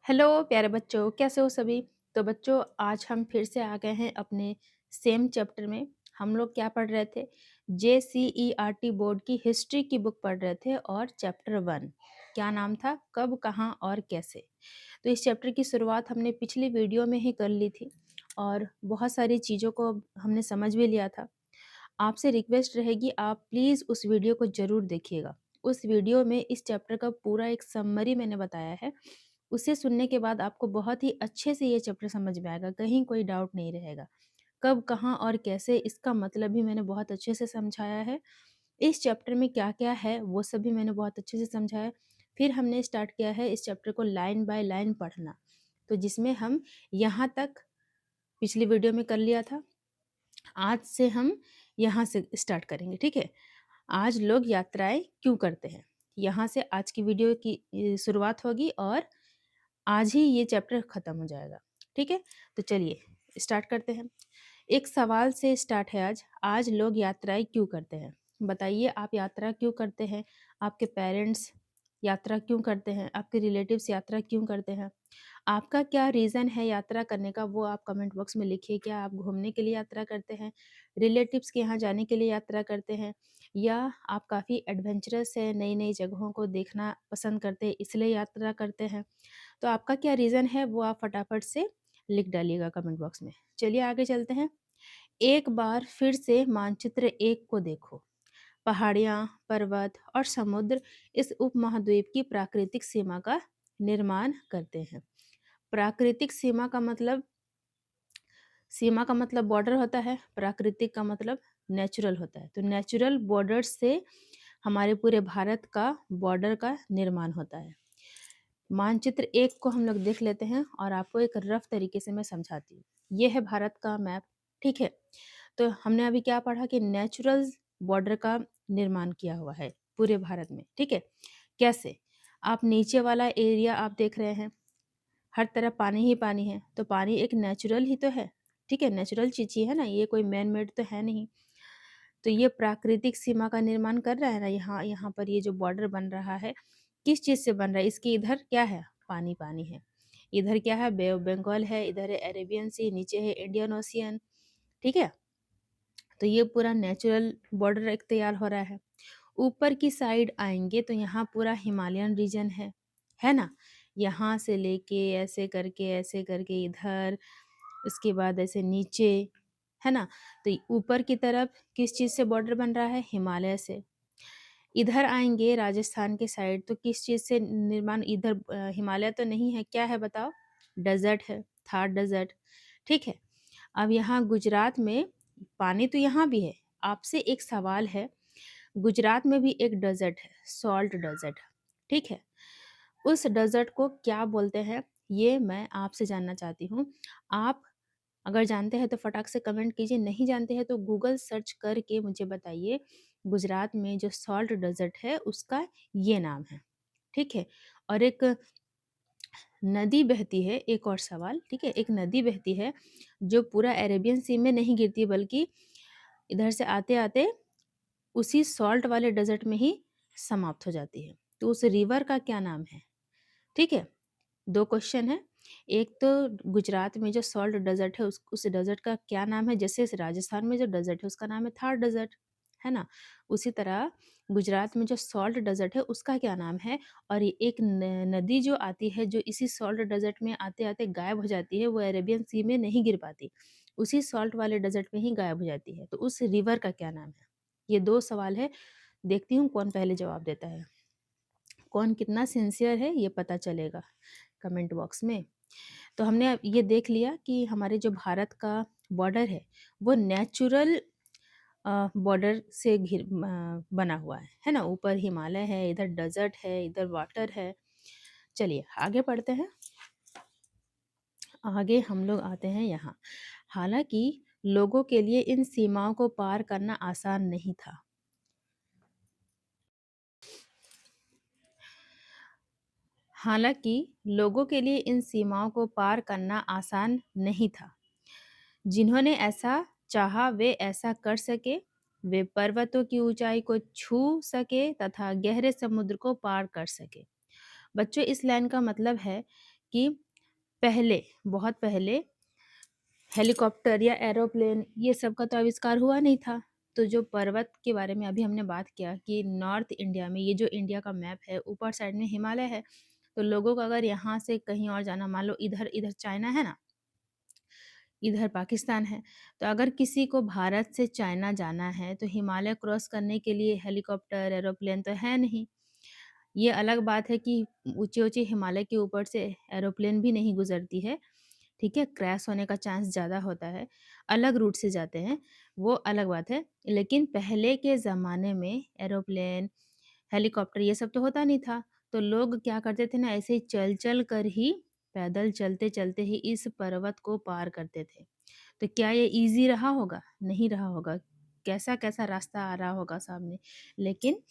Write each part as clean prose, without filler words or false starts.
Hello प्यारे बच्चों, कैसे हो सभी? तो बच्चों आज हम फिर से आ गए हैं अपने सेम चैप्टर में। हम लोग क्या पढ़ रहे थे? JCERT बोर्ड की हिस्ट्री की बुक पढ़ रहे थे और चैप्टर 1 क्या नाम था? कब, कहाँ और कैसे। तो इस चैप्टर की शुरुआत हमने पिछली वीडियो में ही कर ली थी और बहुत सारी चीज़ों को हमने समझ भी लिया था। आपसे रिक्वेस्ट रहेगी, आप प्लीज़ उस वीडियो को ज़रूर देखिएगा। उस वीडियो में इस चैप्टर का पूरा एक समरी मैंने बताया है। उसे सुनने के बाद आपको बहुत ही अच्छे से ये चैप्टर समझ में आएगा, कहीं कोई डाउट नहीं रहेगा। कब, कहाँ और कैसे इसका मतलब भी मैंने बहुत अच्छे से समझाया है। इस चैप्टर में क्या-क्या है वो सब भी मैंने बहुत अच्छे से समझाया है। फिर हमने स्टार्ट किया है इस चैप्टर को लाइन बाय लाइन पढ़ना। तो जिसमें हम यहाँ तक पिछली वीडियो में कर लिया था। आज से हम यहाँ से स्टार्ट करेंगे, ठीक है? आज लोग यात्राएँ क्यों करते हैं? यहाँ से आज की वीडियो की शुरुआत होगी और आज ही ये चैप्टर खत्म हो जाएगा, ठीक है? तो चलिए स्टार्ट करते हैं। एक सवाल से स्टार्ट है आज। आज लोग यात्राएँ क्यों करते हैं? बताइए आप यात्रा क्यों करते हैं? आपके पेरेंट्स यात्रा क्यों करते हैं? आपके रिलेटिव्स यात्रा क्यों करते हैं? आपका क्या रीज़न है यात्रा करने का वो आप कमेंट बॉक्स में लिखिए। क्या आप घूमने के लिए यात्रा करते हैं? रिलेटिव्स के यहाँ जाने के लिए यात्रा करते हैं? या आप काफ़ी एडवेंचरस हैं, नई-नई जगहों को देखना पसंद करते हैं इसलिए यात्रा करते हैं? तो आपका क्या रीज़न है वो आप फटाफट से लिख डालिएगा कमेंट बॉक्स में। चलिए आगे चलते हैं। एक बार फिर से मानचित्र 1 को देखो। पहाड़ियाँ, पर्वत और समुद्र इस उपमहाद्वीप की प्राकृतिक सीमा का निर्माण करते हैं। प्राकृतिक सीमा का मतलब बॉर्डर होता है, प्राकृतिक का मतलब नेचुरल होता है। तो नेचुरल बॉर्डर्स से हमारे पूरे भारत का बॉर्डर का निर्माण होता है। मानचित्र 1 को हम लोग देख लेते हैं और आपको एक रफ तरीके से मैं समझाती हूँ। ये है भारत का मैप, ठीक है? तो हमने अभी क्या पढ़ा कि नेचुरल बॉर्डर का निर्माण किया हुआ है पूरे भारत में, ठीक है? कैसे? आप नीचे वाला एरिया आप देख रहे हैं, हर तरफ पानी ही पानी है, तो पानी एक नेचुरल ही तो है, ठीक है? नेचुरल चीज़ ही है ना, ये कोई मैन मेड तो है नहीं। तो ये प्राकृतिक सीमा का निर्माण कर रहा है ना, यहाँ यहाँ पर ये जो बॉर्डर बन रहा है, किस चीज़ से बन रहा है? इसके इधर क्या है? पानी पानी है। इधर क्या है? बे ऑफ बंगाल है, इधर है अरेबियन सी, नीचे है इंडियन ओशियन, ठीक है? तो ये पूरा नेचुरल बॉर्डर एक तैयार हो रहा है। ऊपर की साइड आएँगे तो यहाँ पूरा हिमालयन रीजन है ना? यहाँ से लेके ऐसे करके इधर, उसके बाद ऐसे नीचे, है ना? तो ऊपर की तरफ किस चीज़ से बॉर्डर बन रहा है? हिमालय से। इधर आएँगे राजस्थान के साइड तो किस चीज़ से निर्माण, इधर हिमालय तो नहीं है, क्या है बताओ? डेज़र्ट है, थार डेज़र्ट, ठीक है? अब यहाँ गुजरात में पानी तो यहाँ भी है। आपसे एक सवाल है, गुजरात में भी एक डेज़र्ट है, सॉल्ट डेज़र्ट, ठीक है? उस डेज़र्ट को क्या बोलते हैं? ये मैं आपसे जानना चाहती हूँ। आप अगर जानते हैं तो फटाक से कमेंट कीजिए, नहीं जानते हैं तो गूगल सर्च करके मुझे बताइए, गुजरात में जो सॉल्ट डेज़र्ट है उसका ये नाम है, ठीक है? और एक नदी बहती है, एक और सवाल, ठीक है? एक नदी बहती है जो पूरा अरेबियन सी में नहीं गिरती बल्कि इधर से आते-आते उसी सॉल्ट वाले डेज़र्ट में ही समाप्त हो जाती है। तो उस रिवर का क्या नाम है? ठीक है? 2 क्वेश्चन हैं। एक तो गुजरात में जो सॉल्ट डेज़र्ट है उस डेज़र्ट का क्या नाम है? जैसे इस राजस्थान में जो डेज़र्ट है उसका नाम है थार डेज़र्ट, है ना? उसी तरह गुजरात में जो सॉल्ट डेज़र्ट है उसका क्या नाम है? और ये एक न नदी जो आती है जो इसी सॉल्ट डेज़र्ट में आते-आते गायब हो जाती है, वो अरेबियन सी में नहीं गिर पाती। उसी सॉल्ट वाले डेज़र्ट में ही गायब हो जाती है। तो उस रिवर का क्या नाम है? ये 2 सवाल है, देखती हूँ कौन पहले जवाब देता है। कौन कितना सिंसियर है ये पता चलेगा कमेंट बॉक्स में। तो हमने अब ये देख लिया कि हमारे जो भारत का बॉर्डर है वो नेचुरल बॉर्डर से बना हुआ है ना? ऊपर हिमालय है, इधर डेज़र्ट है, इधर वाटर है। चलिए आगे बढ़ते हैं। आगे हम लोग आते हैं यहाँ। हालाँकि लोगों के लिए इन सीमाओं को पार करना आसान नहीं था। हालाँकि लोगों के लिए इन सीमाओं को पार करना आसान नहीं था। जिन्होंने ऐसा चाहा वे ऐसा कर सके, वे पर्वतों की ऊंचाई को छू सके तथा गहरे समुद्र को पार कर सके। बच्चों इस लाइन का मतलब है कि पहले, बहुत पहले हेलीकॉप्टर या एरोप्लेन ये सब का तो आविष्कार हुआ नहीं था। तो जो पर्वत के बारे में अभी हमने बात किया कि नॉर्थ इंडिया में, ये जो इंडिया का मैप है, ऊपर साइड में हिमालय है। तो लोगों को अगर यहाँ से कहीं और जाना, मान लो इधर इधर चाइना है ना, इधर पाकिस्तान है, तो अगर किसी को भारत से चाइना जाना है तो हिमालय क्रॉस करने के लिए हेलीकॉप्टर, एरोप्लेन तो है नहीं। ये अलग बात है कि ऊँचे-ऊँचे हिमालय के ऊपर से एरोप्लेन भी नहीं गुज़रती है, ठीक है? क्रैश होने का चांस ज़्यादा होता है, अलग रूट से जाते हैं, वो अलग बात है। लेकिन पहले के ज़माने में एरोप्लेन, हेलीकॉप्टर ये सब तो होता नहीं था, तो लोग क्या करते थे ना, ऐसे ही चल-चल कर ही, पैदल चलते-चलते ही इस पर्वत को पार करते थे। तो क्या ये ईज़ी रहा होगा? नहीं रहा होगा। कैसा-कैसा रास्ता आ रहा होगा सामने। लेकिन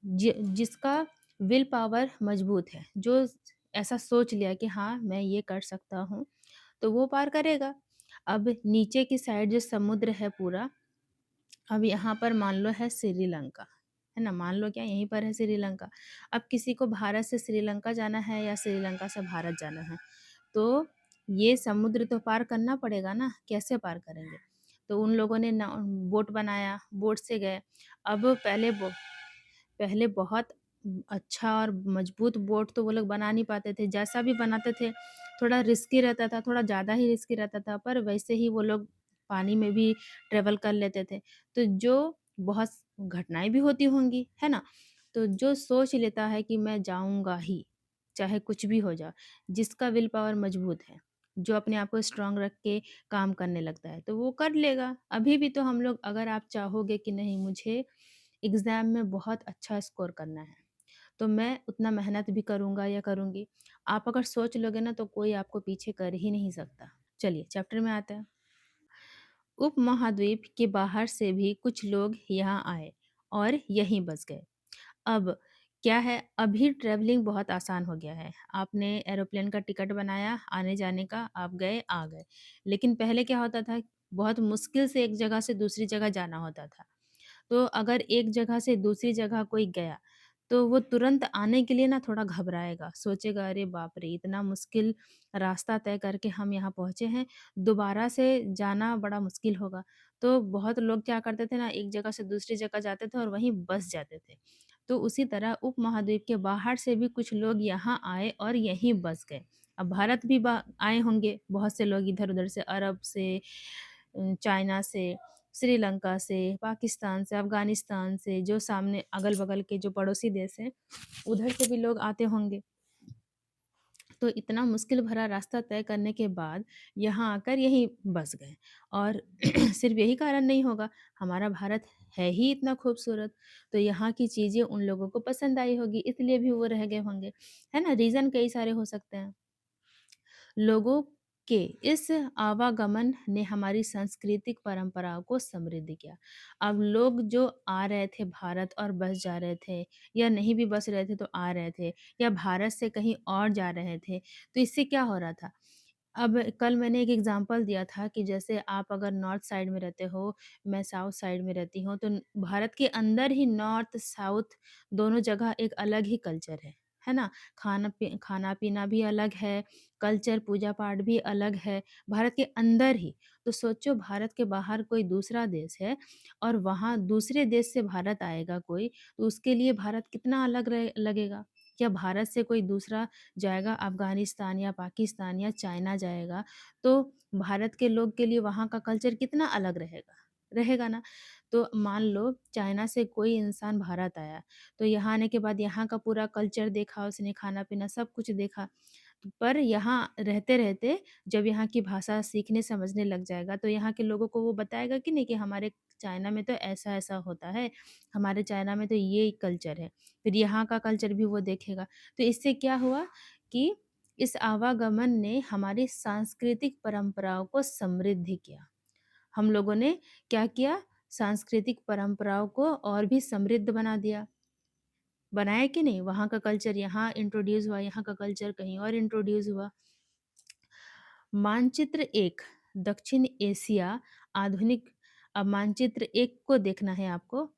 जिसका विल पावर मजबूत है, जो ऐसा सोच लिया कि हाँ, मैं ये कर सकता हूँ, तो वो पार करेगा। अब नीचे की साइड जो समुद्र है पूरा, अब यहाँ पर मान लो है श्रीलंका, है ना? मान लो क्या, यहीं पर है श्रीलंका। अब किसी को भारत से श्रीलंका जाना है या श्रीलंका से भारत जाना है, तो ये समुद्र तो पार करना पड़ेगा ना, कैसे पार करेंगे? तो उन लोगों ने ना बोट बनाया, बोट से गए। अब पहले बहुत अच्छा और मजबूत बोट तो वो लोग बना नहीं पाते थे, जैसा भी बनाते थे, थोड़ा रिस्की रहता था, थोड़ा ज़्यादा ही रिस्की रहता था, पर वैसे ही वो लोग पानी में भी ट्रैवल कर लेते थे। तो जो बहुत घटनाएँ भी होती होंगी, है ना? तो जो सोच लेता है कि मैं जाऊँगा ही, चाहे कुछ भी हो जाए, जिसका विल पावर मजबूत है, जो अपने आप को स्ट्रॉन्ग रख के काम करने लगता है, तो वो कर लेगा। अभी भी तो हम लोग, अगर आप चाहोगे कि नहीं मुझे एग्ज़ाम में बहुत अच्छा स्कोर करना है, तो मैं उतना मेहनत भी करूँगा या करूँगी। आप अगर सोच लोगे ना, तो कोई आपको पीछे कर ही नहीं सकता। चलिए चैप्टर में आते हैं। उपमहाद्वीप के बाहर से भी कुछ लोग यहाँ आए और यहीं बस गए। अब क्या है, अभी ट्रैवलिंग बहुत आसान हो गया है। आपने एरोप्लेन का टिकट बनाया, आने-जाने का, आप गए, आ गए। लेकिन पहले क्या होता था, बहुत मुश्किल से एक जगह से दूसरी जगह जाना होता था। तो अगर एक जगह से दूसरी जगह कोई गया, तो वो तुरंत आने के लिए ना थोड़ा घबराएगा, सोचेगा अरे बाप रे! इतना मुश्किल रास्ता तय करके हम यहाँ पहुँचे हैं, दोबारा से जाना बड़ा मुश्किल होगा। तो बहुत लोग क्या करते थे ना, एक जगह से दूसरी जगह जाते थे और वहीं बस जाते थे। तो उसी तरह उपमहाद्वीप के बाहर से भी कुछ लोग यहाँ आए और यहीं बस गए। अब भारत भी बा आए होंगे बहुत से लोग इधर-उधर से, अरब से, चाइना से, श्रीलंका से, पाकिस्तान से, अफ़गानिस्तान से, जो सामने अगल-बगल के जो पड़ोसी देश हैं, उधर से भी लोग आते होंगे। तो इतना मुश्किल भरा रास्ता तय करने के बाद यहाँ आकर यहीं बस गए। और सिर्फ़ यही कारण नहीं होगा, हमारा भारत है ही इतना खूबसूरत, तो यहाँ की चीज़ें उन लोगों को पसंद आई होगी, इसलिए भी वो रह गए होंगे, है ना? रीज़न कई सारे हो सकते हैं। लोगों के इस आवागमन ने हमारी सांस्कृतिक परंपराओं को समृद्ध किया। अब लोग जो आ रहे थे भारत और बस जा रहे थे, या नहीं भी बस रहे थे तो आ रहे थे, या भारत से कहीं और जा रहे थे, तो इससे क्या हो रहा था? अब कल मैंने एक एग्ज़ाम्पल दिया था कि जैसे आप अगर नॉर्थ साइड में रहते हो, मैं साउथ साइड में रहती हूँ, तो भारत के अंदर ही नॉर्थ, साउथ दोनों जगह एक अलग ही कल्चर है ना? खाना-पीना भी अलग है, कल्चर, पूजा-पाठ भी अलग है, भारत के अंदर ही। तो सोचो, भारत के बाहर कोई दूसरा देश है और वहाँ दूसरे देश से भारत आएगा कोई, तो उसके लिए भारत कितना अलग लगेगा। या भारत से कोई दूसरा जाएगा अफ़गानिस्तान या पाकिस्तान या चाइना जाएगा, तो भारत के लोग के लिए वहाँ का कल्चर कितना अलग रहेगा, रहेगा ना। तो मान लो चाइना से कोई इंसान भारत आया, तो यहाँ आने के बाद यहाँ का पूरा कल्चर देखा उसने, खाना-पीना सब कुछ देखा। पर यहाँ रहते-रहते जब यहाँ की भाषा सीखने समझने लग जाएगा, तो यहाँ के लोगों को वो बताएगा कि नहीं कि हमारे चाइना में तो ऐसा-ऐसा होता है, हमारे चाइना में तो ये कल्चर है। फिर यहाँ का कल्चर भी वो देखेगा। तो इससे क्या हुआ कि इस आवागमन ने हमारी सांस्कृतिक परंपराओं को समृद्ध किया। हम लोगों ने क्या किया? सांस्कृतिक परंपराओं को और भी समृद्ध बना दिया। बनाया कि नहीं? वहाँ का कल्चर यहाँ इंट्रोड्यूस हुआ, यहाँ का कल्चर कहीं और इंट्रोड्यूस हुआ। मानचित्र 1, दक्षिण एशिया आधुनिक। अब मानचित्र 1 को देखना है आपको।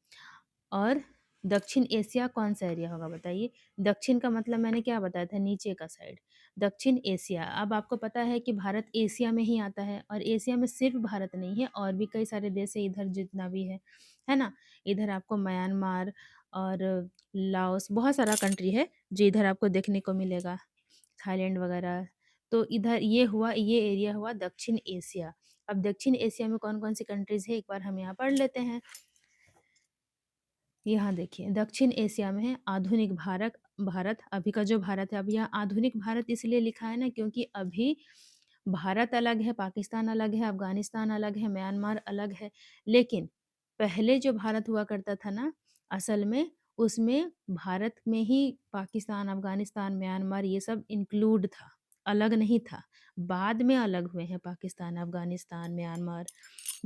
और दक्षिण एशिया कौन-सा एरिया होगा बताइए? दक्षिण का मतलब मैंने क्या बताया था? नीचे का साइड। दक्षिण एशिया, अब आपको पता है कि भारत एशिया में ही आता है और एशिया में सिर्फ़ भारत नहीं है और भी कई सारे देश है इधर जितना भी है ना? इधर आपको म्यांमार और लाओस बहुत सारा कंट्री है जो इधर आपको देखने को मिलेगा, थाईलैंड वगैरह। तो इधर ये एरिया हुआ दक्षिण एशिया। अब दक्षिण एशिया में कौन-कौन सी कंट्रीज़ है एक बार हम यहाँ पढ़ लेते हैं। यहाँ देखिए दक्षिण एशिया में है आधुनिक भारत भारत अभी का जो भारत है, अब यहाँ आधुनिक भारत इसलिए लिखा है ना क्योंकि अभी भारत अलग है, पाकिस्तान अलग है, अफ़गानिस्तान अलग है, म्यांमार अलग है। लेकिन पहले जो भारत हुआ करता था ना, असल में उसमें भारत में ही पाकिस्तान, अफ़गानिस्तान, म्यांमार ये सब इंक्लूड था, अलग नहीं था। बाद में अलग हुए हैं पाकिस्तान, अफ़गानिस्तान, म्यांमार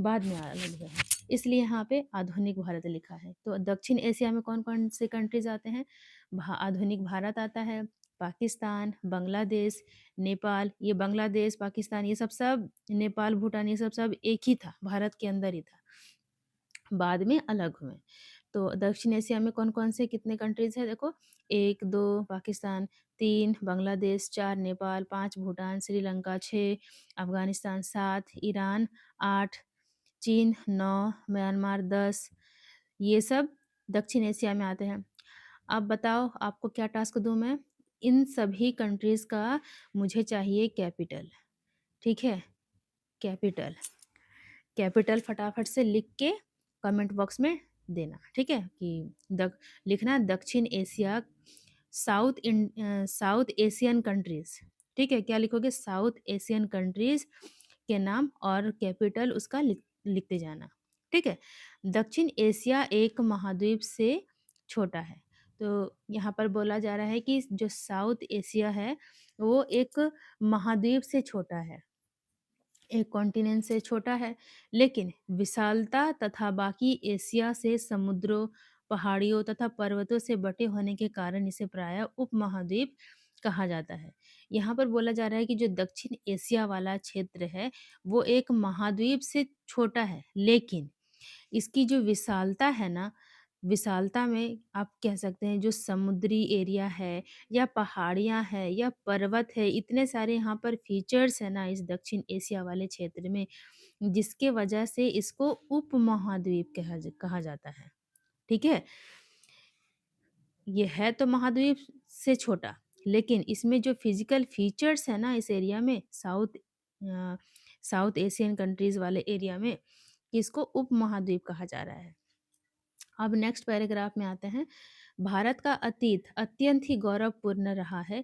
बाद में अलग हुए हैं। इसलिए यहाँ पे आधुनिक भारत लिखा है। तो दक्षिण एशिया में कौन-कौन से कंट्रीज़ आते हैं? आधुनिक भारत आता है, पाकिस्तान, बांग्लादेश, नेपाल, ये बांग्लादेश, पाकिस्तान ये सब नेपाल, भूटान ये सब एक ही था, भारत के अंदर ही था। बाद में अलग हुए। तो दक्षिण एशिया में कौन-कौन से कितने कंट्रीज़ हैं देखो 1, 2 पाकिस्तान, 3 बांग्लादेश, 4 नेपाल, 5 भूटान, श्रीलंका, 6 अफ़गानिस्तान, 7 ईरान, 8 चीन, 9 म्यांमार, 10 ये सब दक्षिण एशिया में आते हैं। अब बताओ आपको क्या टास्क दूँ मैं? इन सभी कंट्रीज़ का मुझे चाहिए कैपिटल, ठीक है? कैपिटल। कैपिटल फटाफट से लिख के कमेंट बॉक्स में देना, ठीक है? कि दक लिखना दक्षिण एशिया साउथ एशियन कंट्रीज़, ठीक है? क्या लिखोगे? साउथ एशियन कंट्रीज़ के नाम और कैपिटल उसका लिखते जाना, ठीक है? दक्षिण एशिया एक महाद्वीप से छोटा है। तो यहाँ पर बोला जा रहा है कि जो साउथ एशिया है, वो एक महाद्वीप से छोटा है। एक कॉन्टिनेंट से छोटा है, लेकिन विशालता तथा बाकी एशिया से समुद्रों, पहाड़ियों तथा पर्वतों से बटे होने के कारण इसे प्रायः उपमहाद्वीप कहा जाता है। यहाँ पर बोला जा रहा है कि जो दक्षिण एशिया वाला क्षेत्र है, वो एक महाद्वीप से छोटा है, लेकिन इसकी जो विशालता है ना, विशालता में आप कह सकते हैं जो समुद्री एरिया है या पहाड़ियाँ हैं या पर्वत है, इतने सारे यहाँ पर फीचर्स हैं ना इस दक्षिण एशिया वाले क्षेत्र में, जिसके वजह से इसको उपमहाद्वीप कहा जाता है। ठीक है? ये है तो महाद्वीप से छोटा, लेकिन इसमें जो फिजिकल फीचर्स है ना इस एरिया में साउथ एशियन कंट्रीज वाले एरिया में, इसको उपमहाद्वीप कहा जा रहा है। अब नेक्स्ट पैराग्राफ में आते हैं। भारत का अतीत अत्यंत ही गौरवपूर्ण रहा है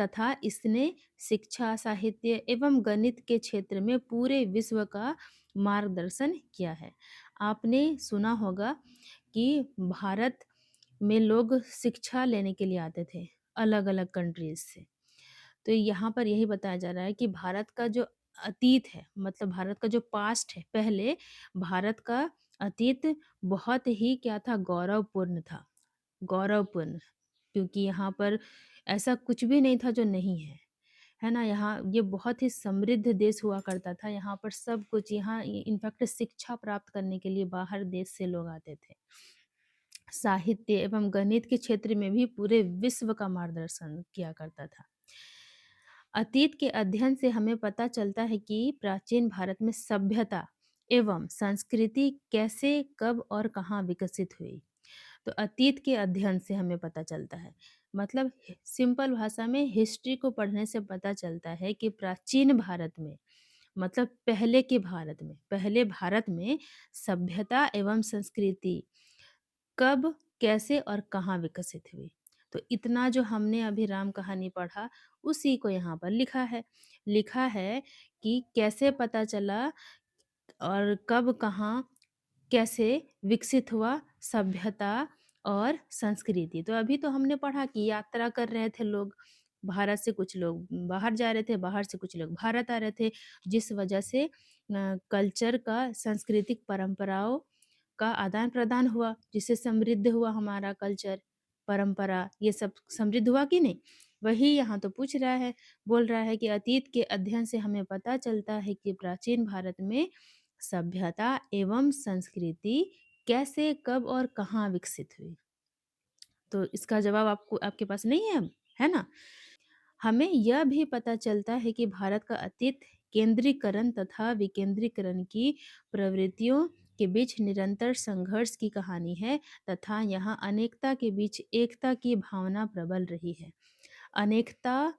तथा इसने शिक्षा, साहित्य एवं गणित के क्षेत्र में पूरे विश्व का मार्गदर्शन किया है। आपने सुना होगा कि भारत में लोग शिक्षा लेने के लिए आते थे अलग-अलग कंट्रीज से। तो यहाँ पर यही बताया जा रहा है कि भारत का जो अतीत है, मतलब भारत का जो पास्ट है, पहले भारत का अतीत बहुत ही क्या था, गौरवपूर्ण था, गौरवपूर्ण, क्योंकि यहाँ पर ऐसा कुछ भी नहीं था जो नहीं है ना? यहाँ ये बहुत ही समृद्ध देश हुआ करता था, यहाँ पर सब कुछ, यहाँ इनफैक्ट शिक्षा प्राप्त करने के लिए बाहर देश से लोग आते थे। साहित्य एवं गणित के क्षेत्र में भी पूरे विश्व का मार्गदर्शन किया करता था। अतीत के अध्ययन से हमें पता चलता है कि प्राचीन भारत में सभ्यता एवं संस्कृति कैसे, कब और कहाँ विकसित हुई। तो अतीत के अध्ययन से हमें पता चलता है, मतलब सिंपल भाषा में हिस्ट्री को पढ़ने से पता चलता है कि प्राचीन भारत में, मतलब पहले भारत में सभ्यता एवं संस्कृति कब, कैसे और कहाँ विकसित हुई। तो इतना जो हमने अभी राम कहानी पढ़ा, उसी को यहाँ पर लिखा है। लिखा है कि कैसे पता चला और कब, कहाँ, कैसे विकसित हुआ सभ्यता और संस्कृति। तो अभी तो हमने पढ़ा कि यात्रा कर रहे थे लोग, भारत से कुछ लोग बाहर जा रहे थे, बाहर से कुछ लोग भारत आ रहे थे, जिस वजह से कल्चर का, सांस्कृतिक परंपराओं का आदान-प्रदान हुआ, जिससे समृद्ध हुआ हमारा कल्चर, परंपरा, ये सब समृद्ध हुआ कि नहीं? वही यहाँ तो पूछ रहा है, बोल रहा है कि अतीत के अध्ययन से हमें पता चलता है कि प्राचीन भारत में सभ्यता एवं संस्कृति कैसे, कब और कहाँ विकसित हुई। तो इसका जवाब आपको आपके पास नहीं है अब, है ना? हमें यह भी पता चलता है कि भारत का अतीत केंद्रीकरण तथा विकेंद्रीकरण की प्रवृत्तियों के बीच निरंतर संघर्ष की कहानी है तथा यहाँ अनेकता के बीच एकता की भावना प्रबल रही है। अनेकता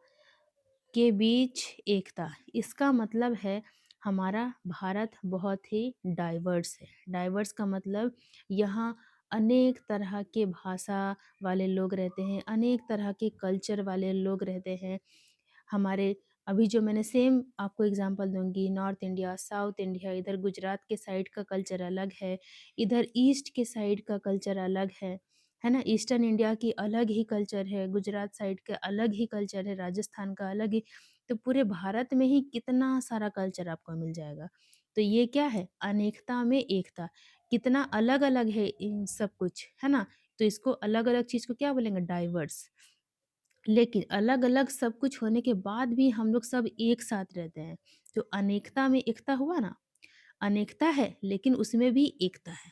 के बीच एकता, इसका मतलब है हमारा भारत बहुत ही डाइवर्स है। डाइवर्स का मतलब यहाँ अनेक तरह के भाषा वाले लोग रहते हैं, अनेक तरह के कल्चर वाले लोग रहते हैं। हमारे अभी जो मैंने सेम आपको एग्जांपल दूंगी, नॉर्थ इंडिया, साउथ इंडिया, इधर गुजरात के साइड का कल्चर अलग है, इधर ईस्ट के साइड का कल्चर अलग है ना। ईस्टर्न इंडिया की अलग ही कल्चर है, गुजरात साइड का अलग ही कल्चर है, राजस्थान का अलग ही। तो पूरे भारत में ही कितना सारा कल्चर आपको मिल जाएगा। तो ये क्या है, अनेकता में एकता। कितना अलग अलग है इन सब कुछ, है ना। तो इसको अलग अलग चीज को क्या बोलेंगे, डाइवर्स। लेकिन अलग-अलग सब कुछ होने के बाद भी हम लोग सब एक साथ रहते हैं। तो अनेकता में एकता हुआ ना, अनेकता है लेकिन उसमें भी एकता है।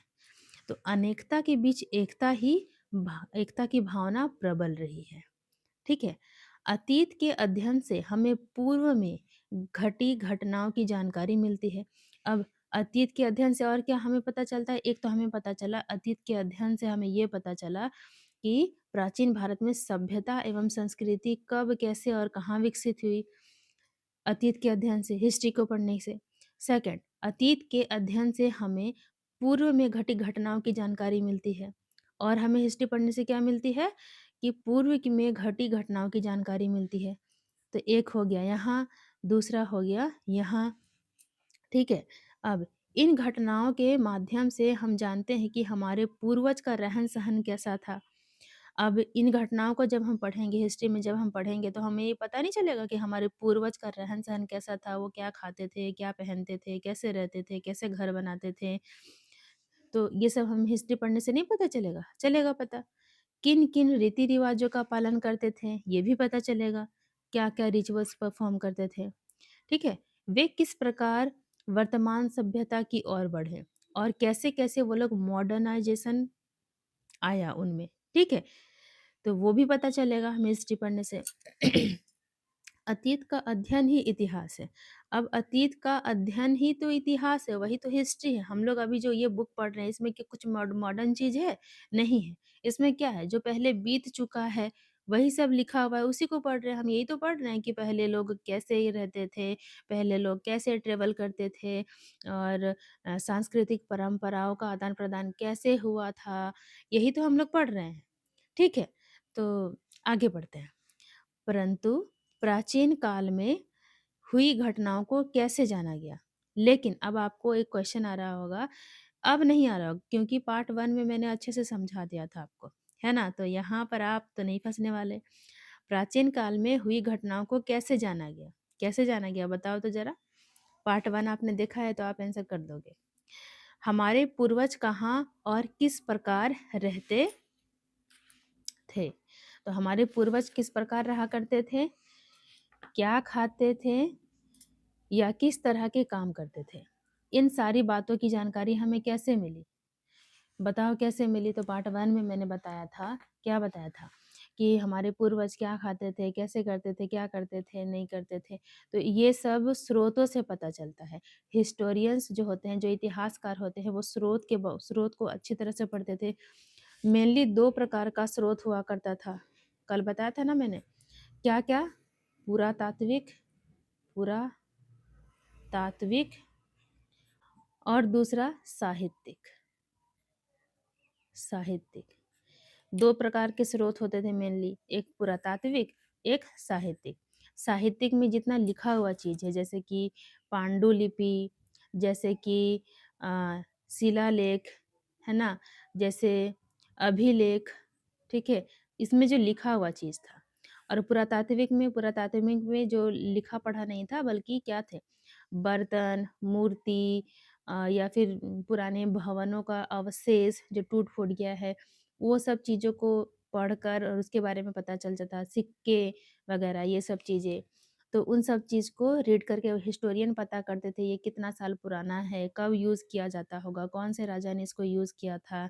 तो अनेकता के बीच एकता की भावना प्रबल रही है। ठीक है। अतीत के अध्ययन से हमें पूर्व में घटी घटनाओं की जानकारी मिलती है। अब अतीत के अध्ययन से और क्या हमें पता चलता है, एक तो हमें पता चला अतीत के अध्ययन से हमें ये पता चला कि प्राचीन भारत में सभ्यता एवं संस्कृति कब, कैसे और कहाँ विकसित हुई। अतीत के अध्ययन से, हिस्ट्री को पढ़ने से। सेकंड, अतीत के अध्ययन से हमें पूर्व में घटी घटनाओं की जानकारी मिलती है। और हमें हिस्ट्री पढ़ने से क्या मिलती है कि में घटी घटनाओं की जानकारी मिलती है। तो एक हो गया यहाँ, दूसरा हो गया यहाँ। ठीक है। अब इन घटनाओं के माध्यम से हम जानते हैं कि हमारे पूर्वज का रहन सहन कैसा था। अब इन घटनाओं को जब हम पढ़ेंगे, हिस्ट्री में जब हम पढ़ेंगे, तो हमें ये पता नहीं चलेगा कि हमारे पूर्वज का रहन-सहन कैसा था, वो क्या खाते थे, क्या पहनते थे, कैसे रहते थे, कैसे घर बनाते थे। तो ये सब हम हिस्ट्री पढ़ने से नहीं पता चलेगा? चलेगा पता। किन-किन रीति-रिवाज़ों का पालन करते थे, ये भी पता चलेगा। क्या-क्या रिचुअल्स परफ़ॉर्म करते थे, ठीक है? वे किस प्रकार वर्तमान सभ्यता की ओर बढ़े और कैसे-कैसे वो लोग मॉडर्नाइज़ेशन आया उनमें, ठीक है? तो वो भी पता चलेगा हमें हिस्ट्री पढ़ने से। अतीत का अध्ययन ही इतिहास है। अब अतीत का अध्ययन ही तो इतिहास है, वही तो हिस्ट्री है। हम लोग अभी जो ये बुक पढ़ रहे हैं, इसमें क्या कुछ मॉडर्न चीज़ है? नहीं है। इसमें क्या है, जो पहले बीत चुका है, वही सब लिखा हुआ है, उसी को पढ़ रहे हैं। हम यही तो पढ़ रहे हैं कि पहले लोग कैसे ही रहते थे, पहले लोग कैसे ट्रेवल करते थे और सांस्कृतिक परंपराओं का आदान-प्रदान कैसे हुआ था, यही तो हम लोग पढ़ रहे हैं। ठीक है? तो आगे बढ़ते हैं। परंतु प्राचीन काल में हुई घटनाओं को कैसे जाना गया? लेकिन अब आपको एक क्वेश्चन आ रहा होगा, अब नहीं आ रहा होगा क्योंकि पार्ट 1 में मैंने अच्छे से समझा दिया था आपको, है ना? तो यहाँ पर आप तो नहीं फँसने वाले। प्राचीन काल में हुई घटनाओं को कैसे जाना गया? कैसे जाना गया बताओ तो ज़रा? पार्ट 1 आपने देखा है तो आप आंसर कर दोगे। हमारे पूर्वज कहाँ और किस प्रकार रहते थे? तो हमारे पूर्वज किस प्रकार रहा करते थे? क्या खाते थे या किस तरह के काम करते थे? इन सारी बातों की जानकारी हमें कैसे मिली? बताओ कैसे मिली? तो पार्ट 1 में मैंने बताया था, क्या बताया था? कि हमारे पूर्वज क्या खाते थे, कैसे करते थे, क्या करते थे, नहीं करते थे। तो ये सब स्रोतों से पता चलता है। हिस्टोरियंस जो होते हैं, जो इतिहासकार होते हैं, वो स्रोत को अच्छी तरह से पढ़ते थे। मेनली 2 प्रकार का स्रोत हुआ करता था। कल बताया था ना मैंने। क्या-क्या? पुरातात्विक पुरातात्विक और दूसरा साहित्यिक। 2 प्रकार के स्रोत होते थे मेनली, एक पुरातात्विक, एक साहित्यिक। साहित्यिक में जितना लिखा हुआ चीज़ है, जैसे कि पांडुलिपि, जैसे कि शिलालेख, है ना? जैसे अभिलेख, ठीक है? इसमें जो लिखा हुआ चीज़ था। और पुरातात्विक में जो लिखा पढ़ा नहीं था, बल्कि क्या थे, बर्तन, मूर्ति या फिर पुराने भवनों का अवशेष जो टूट-फूट गया है, वो सब चीज़ों को पढ़कर और उसके बारे में पता चल जाता, सिक्के वगैरह ये सब चीज़ें। तो उन सब चीज़ को रीड करके हिस्टोरियन पता करते थे, ये कितना साल पुराना है, कब यूज़ किया जाता होगा, कौन से राजा ने इसको यूज़ किया था,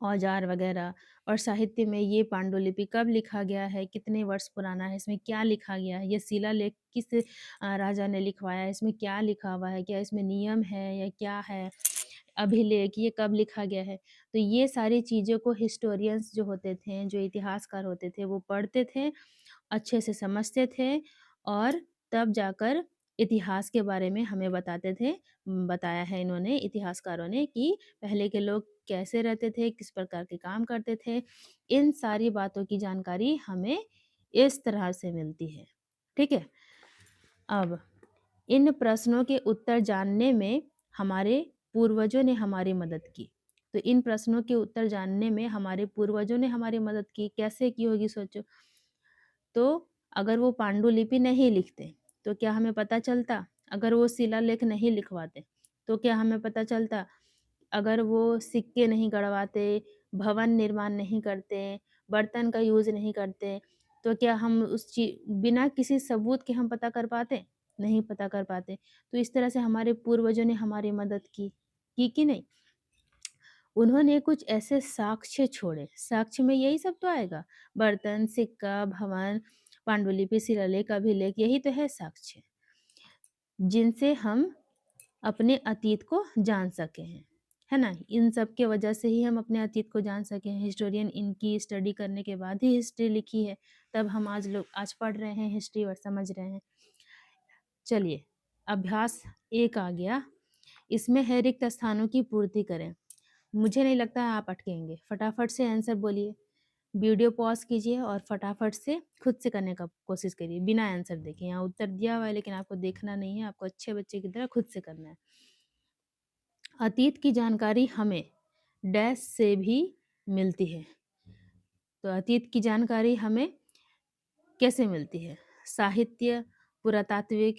औजार वगैरह। और साहित्य में ये पांडुलिपि कब लिखा गया है, कितने वर्ष पुराना है, इसमें क्या लिखा गया है, ये शिलालेख किस राजा ने लिखवाया है, इसमें क्या लिखा हुआ है, क्या इसमें नियम है या क्या है, अभिलेख ये कब लिखा गया है। तो ये सारी चीज़ों को हिस्टोरियंस जो होते थे, जो इतिहासकार होते थे, वो पढ़ते थे, अच्छे से समझते थे और तब जाकर इतिहास के बारे में हमें बताते थे। बताया है इन्होंने इतिहासकारों ने कि पहले के लोग कैसे रहते थे, किस प्रकार के काम करते थे। इन सारी बातों की जानकारी हमें इस तरह से मिलती है। ठीक है? अब इन प्रश्नों के उत्तर जानने में हमारे पूर्वजों ने हमारी मदद की। तो इन प्रश्नों के उत्तर जानने में हमारे पूर्वजों ने हमारी मदद की। कैसे की होगी सोचो? तो अगर वो पांडुलिपि नहीं लिखते, तो क्या हमें पता चलता? अगर वो शिलालेख नहीं लिखवाते, तो क्या हमें पता चलता? अगर वो सिक्के नहीं गड़वाते, भवन निर्माण नहीं करते, बर्तन का यूज़ नहीं करते, तो क्या हम बिना किसी सबूत के हम पता कर पाते? नहीं पता कर पाते। तो इस तरह से हमारे पूर्वजों ने हमारी मदद की कि नहीं? उन्होंने कुछ ऐसे साक्ष्य छोड़े, साक्ष्य में यही सब तो आएगा, बर्तन, सिक्का, भवन, पांडुलिपि, शिलालेख, अभिलेख यही तो है साक्ष्य, जिनसे हम अपने अतीत को जान सके हैं, है ना? इन सब के वजह से ही हम अपने अतीत को जान सके हैं। हिस्टोरियन इनकी स्टडी करने के बाद ही हिस्ट्री लिखी है, तब हम आज पढ़ रहे हैं हिस्ट्री और समझ रहे हैं। चलिए, अभ्यास 1 आ गया, इसमें है रिक्त स्थानों की पूर्ति करें। मुझे नहीं लगता है आप अटकेंगे, फटाफट से आंसर बोलिए। वीडियो पॉज़ कीजिए और फटाफट से खुद से करने का कोशिश करिए, बिना आंसर देखे। यहाँ उत्तर दिया हुआ है लेकिन आपको देखना नहीं है, आपको अच्छे बच्चे की तरह खुद से करना है। अतीत की जानकारी हमें डैश से भी मिलती है। तो अतीत की जानकारी हमें कैसे मिलती है? साहित्य, पुरातात्विक,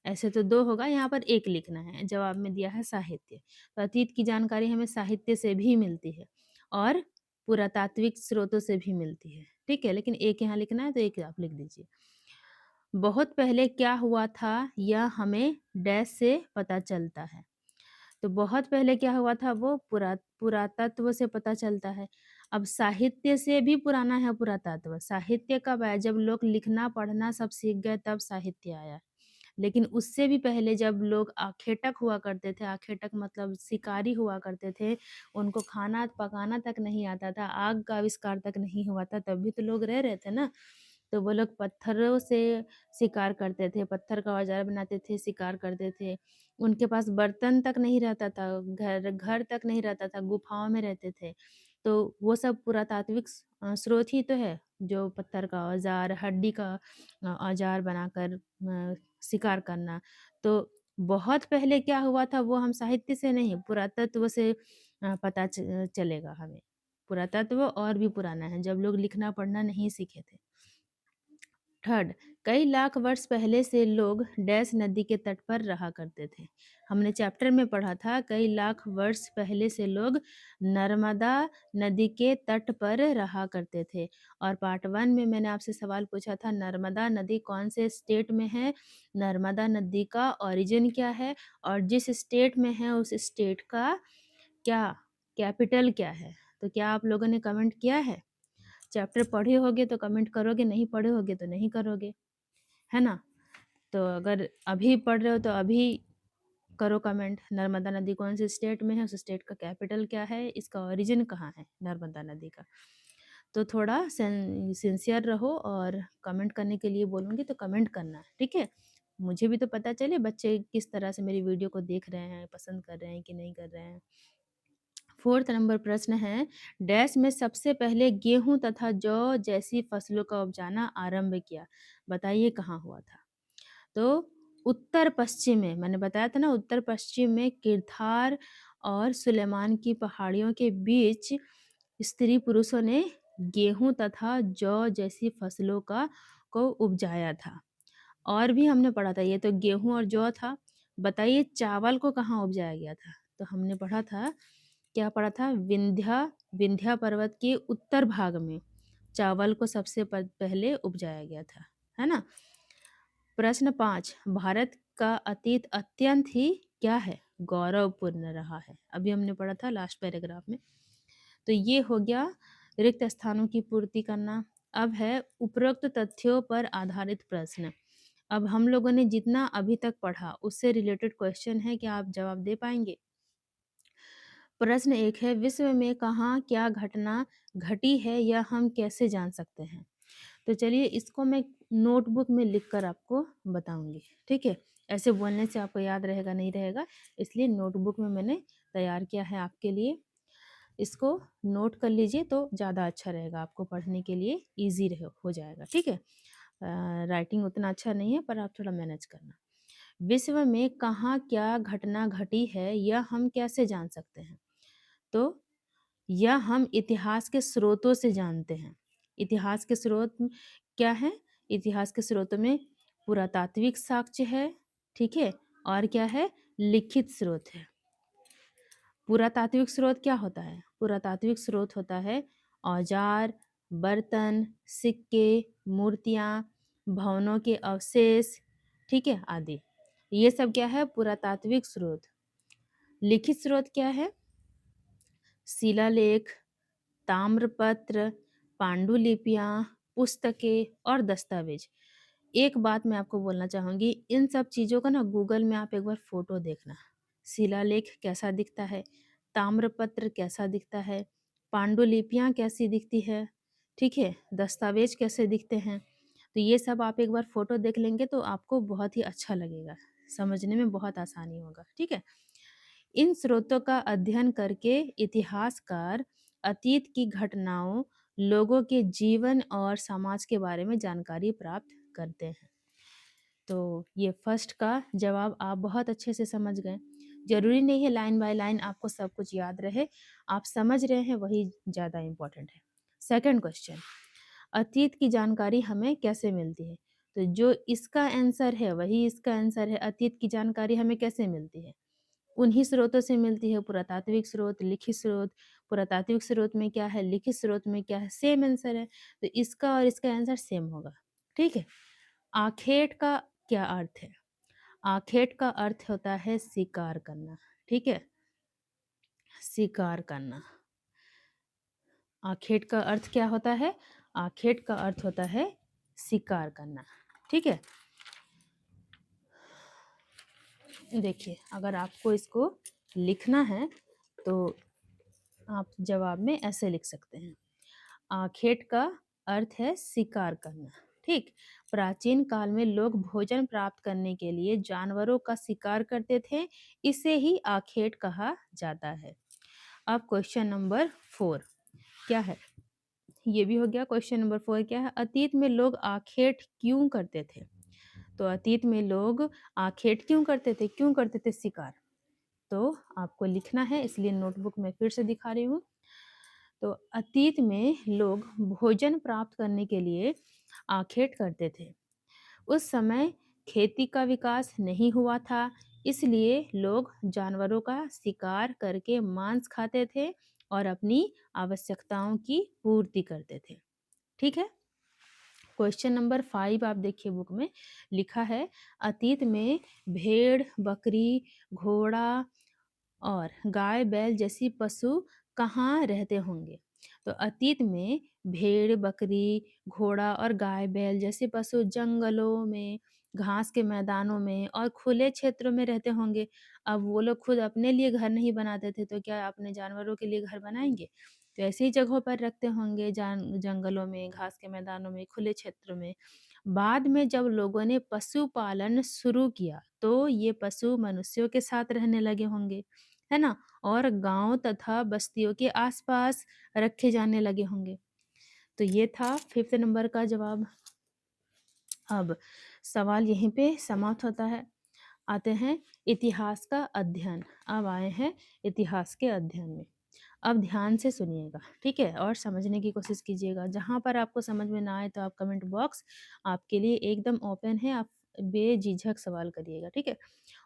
ऐसे तो 2 होगा, यहाँ पर 1 लिखना है, जवाब में दिया है साहित्य। तो अतीत की जानकारी हमें साहित्य से भी मिलती है और पुरातात्विक स्रोतों से भी मिलती है, ठीक है? लेकिन 1 यहाँ लिखना है तो 1 आप लिख दीजिए। बहुत पहले क्या हुआ था, यह हमें डैश से पता चलता है। तो बहुत पहले क्या हुआ था वो पुरातत्व से पता चलता है। अब साहित्य से भी पुराना है पुरातत्व। साहित्य कब आया? जब लोग लिखना पढ़ना सब सीख गए तब साहित्य आया। लेकिन उससे भी पहले जब लोग आखेटक हुआ करते थे, आखेटक मतलब शिकारी हुआ करते थे, उनको खाना पकाना तक नहीं आता था, आग का आविष्कार तक नहीं हुआ था, तब भी तो लोग रह रहे थे ना। तो वो लोग पत्थरों से शिकार करते थे, पत्थर का औजार बनाते थे, शिकार करते थे। उनके पास बर्तन तक नहीं रहता था, घर घर तक नहीं रहता था, गुफाओं में रहते थे। तो वो सब पुरातात्विक स्रोत ही तो है, जो पत्थर का औजार, हड्डी का औजार बनाकर शिकार करना। तो बहुत पहले क्या हुआ था वो हम साहित्य से नहीं, पुरातत्व से पता चलेगा हमें। पुरातत्व और भी पुराना है, जब लोग लिखना पढ़ना नहीं सीखे थे। थर्ड, कई लाख वर्ष पहले से लोग डैश नदी के तट पर रहा करते थे। हमने चैप्टर में पढ़ा था कई लाख वर्ष पहले से लोग नर्मदा नदी के तट पर रहा करते थे। और पार्ट 1 में मैंने आपसे सवाल पूछा था नर्मदा नदी कौन से स्टेट में है, नर्मदा नदी का ओरिजिन क्या है और जिस स्टेट में है उस स्टेट का क्या कैपिटल क्या है। तो क्या आप लोगों ने कमेंट किया है? चैप्टर पढ़े होगे तो कमेंट करोगे, नहीं पढ़े होगे तो नहीं करोगे, है ना? तो अगर अभी पढ़ रहे हो तो अभी करो कमेंट, नर्मदा नदी कौन से स्टेट में है, उस स्टेट का कैपिटल क्या है, इसका ओरिजिन कहाँ है नर्मदा नदी का। तो थोड़ा सिंसियर रहो और कमेंट करने के लिए बोलूँगी तो कमेंट करना, ठीक है? मुझे भी तो पता चले बच्चे किस तरह से मेरी वीडियो को देख रहे हैं, पसंद कर रहे हैं कि नहीं कर रहे हैं। 4th नंबर प्रश्न है, डैश में सबसे पहले गेहूँ तथा जौ जैसी फसलों का उपजाना आरंभ किया। बताइए कहाँ हुआ था? तो उत्तर पश्चिम में, मैंने बताया था ना उत्तर पश्चिम में किरथार और सुलेमान की पहाड़ियों के बीच स्त्री पुरुषों ने गेहूँ तथा जौ जैसी फसलों को उपजाया था। और भी हमने पढ़ा था, ये तो गेहूँ और जौ था। बताइए चावल को कहाँ उपजाया गया था? तो हमने पढ़ा था, क्या पढ़ा था? विंध्या पर्वत के उत्तर भाग में चावल को सबसे पहले उपजाया गया था, है ना? प्रश्न 5, भारत का अतीत अत्यंत ही क्या है? गौरवपूर्ण रहा है। अभी हमने पढ़ा था लास्ट पैराग्राफ में। तो ये हो गया रिक्त स्थानों की पूर्ति करना। अब है उपरोक्त तथ्यों पर आधारित प्रश्न। अब हम लोगों ने जितना अभी तक पढ़ा उससे रिलेटेड क्वेश्चन है, क्या आप जवाब दे पाएंगे? प्रश्न 1 है, विश्व में कहाँ क्या घटना घटी है यह हम कैसे जान सकते हैं? तो चलिए इसको मैं नोटबुक में लिख कर आपको बताऊंगी, ठीक है? ऐसे बोलने से आपको याद रहेगा नहीं रहेगा, इसलिए नोटबुक में मैंने तैयार किया है आपके लिए। इसको नोट कर लीजिए तो ज़्यादा अच्छा रहेगा, आपको पढ़ने के लिए ईजी रहे हो जाएगा, ठीक है? राइटिंग उतना अच्छा नहीं है पर आप थोड़ा मैनेज करना। विश्व में कहाँ क्या घटना घटी है यह हम कैसे जान सकते हैं? तो यह हम इतिहास के स्रोतों से जानते हैं। इतिहास के स्रोत क्या है? इतिहास के स्रोतों में पुरातात्विक साक्ष्य है, ठीक है? और क्या है? लिखित स्रोत है। पुरातात्विक स्रोत क्या होता है? पुरातात्विक स्रोत होता है औजार, बर्तन, सिक्के, मूर्तियाँ, भवनों के अवशेष, ठीक है, आदि। ये सब क्या है? पुरातात्विक स्रोत। लिखित स्रोत क्या है? शिलालेख, ताम्रपत्र, पांडुलिपियाँ, पुस्तकें और दस्तावेज। एक बात मैं आपको बोलना चाहूँगी, इन सब चीज़ों का ना गूगल में आप एक बार फ़ोटो देखना। शिलालेख कैसा दिखता है, ताम्रपत्र कैसा दिखता है, पांडुलिपियाँ कैसी दिखती है, ठीक है? दस्तावेज कैसे दिखते हैं। तो ये सब आप एक बार फ़ोटो देख लेंगे तो आपको बहुत ही अच्छा लगेगा, समझने में बहुत आसानी होगा, ठीक है? इन स्रोतों का अध्ययन करके इतिहासकार अतीत की घटनाओं, लोगों के जीवन और समाज के बारे में जानकारी प्राप्त करते हैं। तो ये फर्स्ट का जवाब आप बहुत अच्छे से समझ गए। ज़रूरी नहीं है लाइन बाय लाइन आपको सब कुछ याद रहे, आप समझ रहे हैं वही ज़्यादा इम्पोर्टेंट है। सेकंड क्वेश्चन, अतीत की जानकारी हमें कैसे मिलती है? तो जो इसका आंसर है वही इसका आंसर है, अतीत की जानकारी हमें कैसे मिलती है? उन्हीं स्रोतों से मिलती है, पुरातात्विक स्रोत, लिखित स्रोत। पुरातात्विक स्रोत में क्या है, लिखित स्रोत में क्या है, सेम आंसर है। तो इसका और इसका आंसर सेम होगा, ठीक है? आखेट का क्या अर्थ है? आखेट का अर्थ होता है शिकार करना, ठीक है? शिकार करना। आखेट का अर्थ क्या होता है? आखेट का अर्थ होता है शिकार करना, ठीक है? देखिए, अगर आपको इसको लिखना है तो आप जवाब में ऐसे लिख सकते हैं। आखेट का अर्थ है शिकार करना, ठीक? प्राचीन काल में लोग भोजन प्राप्त करने के लिए जानवरों का शिकार करते थे, इसे ही आखेट कहा जाता है। अब क्वेश्चन नंबर 4 क्या है? ये भी हो गया। क्वेश्चन नंबर 4 क्या है? अतीत में लोग आखेट क्यों करते थे? तो अतीत में लोग आखेट क्यों करते थे? क्यों करते थे शिकार? तो आपको लिखना है, इसलिए नोटबुक में फिर से दिखा रही हूँ। तो अतीत में लोग भोजन प्राप्त करने के लिए आखेट करते थे। उस समय खेती का विकास नहीं हुआ था, इसलिए लोग जानवरों का शिकार करके मांस खाते थे और अपनी आवश्यकताओं की पूर्ति करते थे, ठीक है? क्वेश्चन नंबर 5 आप देखिए बुक में लिखा है, अतीत में भेड़, बकरी, घोड़ा और गाय बैल जैसी पशु कहाँ रहते होंगे? तो अतीत में भेड़, बकरी, घोड़ा और गाय बैल जैसे पशु जंगलों में, घास के मैदानों में और खुले क्षेत्रों में रहते होंगे। अब वो लोग खुद अपने लिए घर नहीं बनाते थे तो क्या अपने जानवरों के लिए घर बनाएंगे? तो ऐसी जगहों पर रखते होंगे, जंगलों में, घास के मैदानों में, खुले क्षेत्रों में। बाद में जब लोगों ने पशुपालन शुरू किया तो ये पशु मनुष्यों के साथ रहने लगे होंगे, है ना? और गांव तथा बस्तियों के आसपास रखे जाने लगे होंगे। तो ये था 5th नंबर का जवाब। अब सवाल यहीं पे समाप्त होता है। आते हैं इतिहास का अध्ययन। अब आए हैं इतिहास के अध्ययन में। अब ध्यान से सुनिएगा, ठीक है? और समझने की कोशिश कीजिएगा। जहाँ पर आपको समझ में ना आए तो आप कमेंट बॉक्स आपके लिए एकदम ओपन है, आप बेझिझक सवाल करिएगा, ठीक है?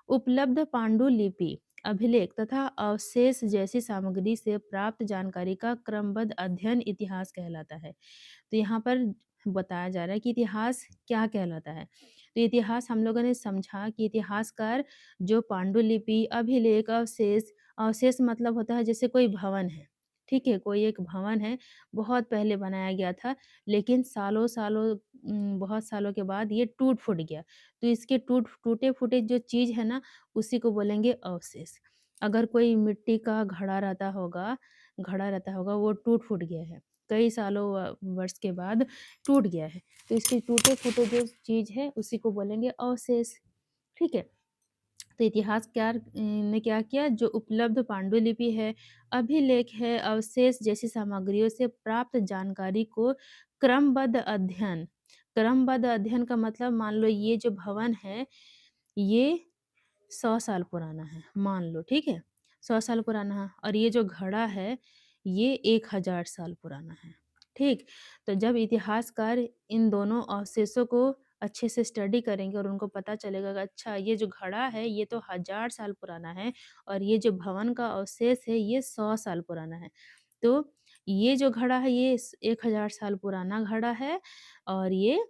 उपलब्ध पांडुलिपि, अभिलेख तथा अवशेष जैसी सामग्री से प्राप्त जानकारी का क्रमबद्ध अध्ययन इतिहास कहलाता है। तो यहाँ पर बताया जा रहा है कि इतिहास क्या कहलाता है। तो इतिहास हम लोगों ने समझा कि इतिहासकार जो पांडुलिपि, अभिलेख, अवशेष, अवशेष मतलब होता है जैसे कोई भवन है, ठीक है? कोई एक भवन है, बहुत पहले बनाया गया था, लेकिन सालों-सालों बहुत सालों के बाद ये टूट-फूट गया। तो इसके टूटे-फूटे जो चीज़ है ना, उसी को बोलेंगे अवशेष। अगर कोई मिट्टी का घड़ा रहता होगा, वो टूट-फूट गया है। कई सालों वर्ष के बाद टूट गया है, तो इसके टूटे-फूटे जो चीज़ है, उसी को बोलेंगे अवशेष, ठीक है? तो इतिहासकार ने क्या किया, जो उपलब्ध पांडुलिपि है, अभिलेख है, अवशेष जैसी सामग्रियों से प्राप्त जानकारी को क्रमबद्ध अध्ययन का मतलब, मान लो ये जो भवन है, ये 100 साल पुराना है, मान लो, ठीक है? 100 साल पुराना है, और ये जो घड़ा है, ये 1000 साल पुराना है, ठीक? तो जब इतिहासकार इन दोनों अवशेषों को अच्छे से स्टडी करेंगे और उनको पता चलेगा कि अच्छा, ये जो घड़ा है, ये तो 1000 साल पुराना है, और ये जो भवन का अवशेष है, ये 100 साल पुराना है। तो ये जो घड़ा है, ये 1000 साल पुराना घड़ा है, और ये,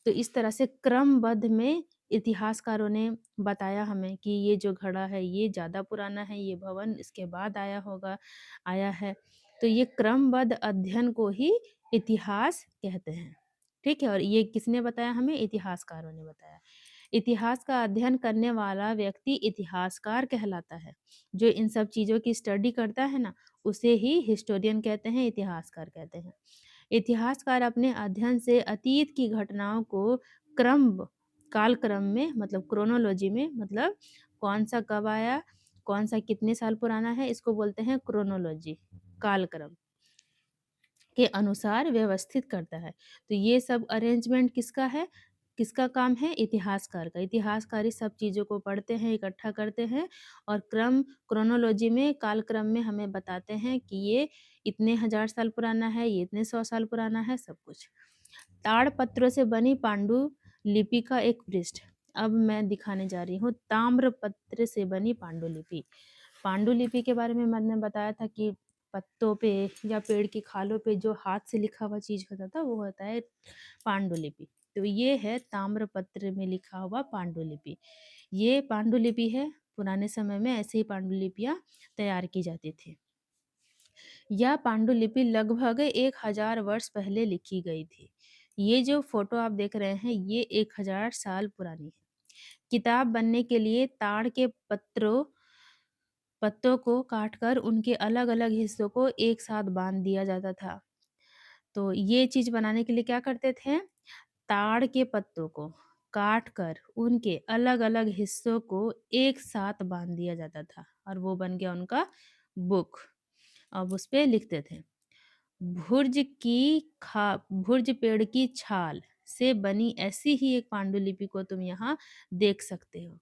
तो इस तरह से क्रमबद्ध में इतिहासकारों ने बताया हमें कि ये जो घड़ा है, ये ज़्यादा पुराना है, ये भवन इसके बाद आया है। तो ये क्रमबद्ध अध्ययन को ही इतिहास कहते हैं, ठीक है? और ये किसने बताया हमें? इतिहासकारों ने बताया। इतिहास का अध्ययन करने वाला व्यक्ति इतिहासकार कहलाता है। जो इन सब चीज़ों की स्टडी करता है ना, उसे ही हिस्टोरियन कहते हैं, इतिहासकार कहते हैं। इतिहासकार अपने अध्ययन से अतीत की घटनाओं को क्रम कालक्रम में, मतलब क्रोनोलॉजी में, मतलब कौन सा कब आया, कौन सा कितने साल पुराना है, इसको बोलते हैं क्रोनोलॉजी, कालक्रम के अनुसार व्यवस्थित करता है। तो ये सब अरेंजमेंट किसका है? किसका काम है? इतिहासकार का। इतिहासकार इस सब चीज़ों को पढ़ते हैं, इकट्ठा करते हैं, और क्रोनोलॉजी में, कालक्रम में हमें बताते हैं कि ये इतने 1000 साल पुराना है, ये इतने 100 साल पुराना है, सब कुछ। ताड़पत्रों से बनी पांडुलिपि का एक पृष्ठ। अब मैं दिखाने जा रही हूँ ताम्रपत्र से बनी पांडुलिपि। पांडुलिपि के बारे में मैंने बताया था कि पत्तों पे या पेड़ की खालों पे जो हाथ से लिखा हुआ चीज़ होता था, वो होता है पांडुलिपि। तो ये है ताम्रपत्र में लिखा हुआ पांडुलिपि। ये पांडुलिपि है, पुराने समय में ऐसे ही पांडुलिपियाँ तैयार की जाती थी। यह पांडुलिपि लगभग 1000 वर्ष पहले लिखी गई थी। ये जो फोटो आप देख रहे हैं, ये 1000 साल पुरानी है। किताब बनने के लिए ताड़ के पत्तों को काटकर उनके अलग-अलग हिस्सों को एक साथ बांध दिया जाता था। तो ये चीज़ बनाने के लिए क्या करते थे? ताड़ के पत्तों को काट कर उनके अलग-अलग हिस्सों को एक साथ बांध दिया जाता था, और वो बन गया उनका बुक। अब उस पे लिखते थे। भुर्ज पेड़ की छाल से बनी ऐसी ही एक पांडुलिपि को तुम यहाँ देख सकते हो।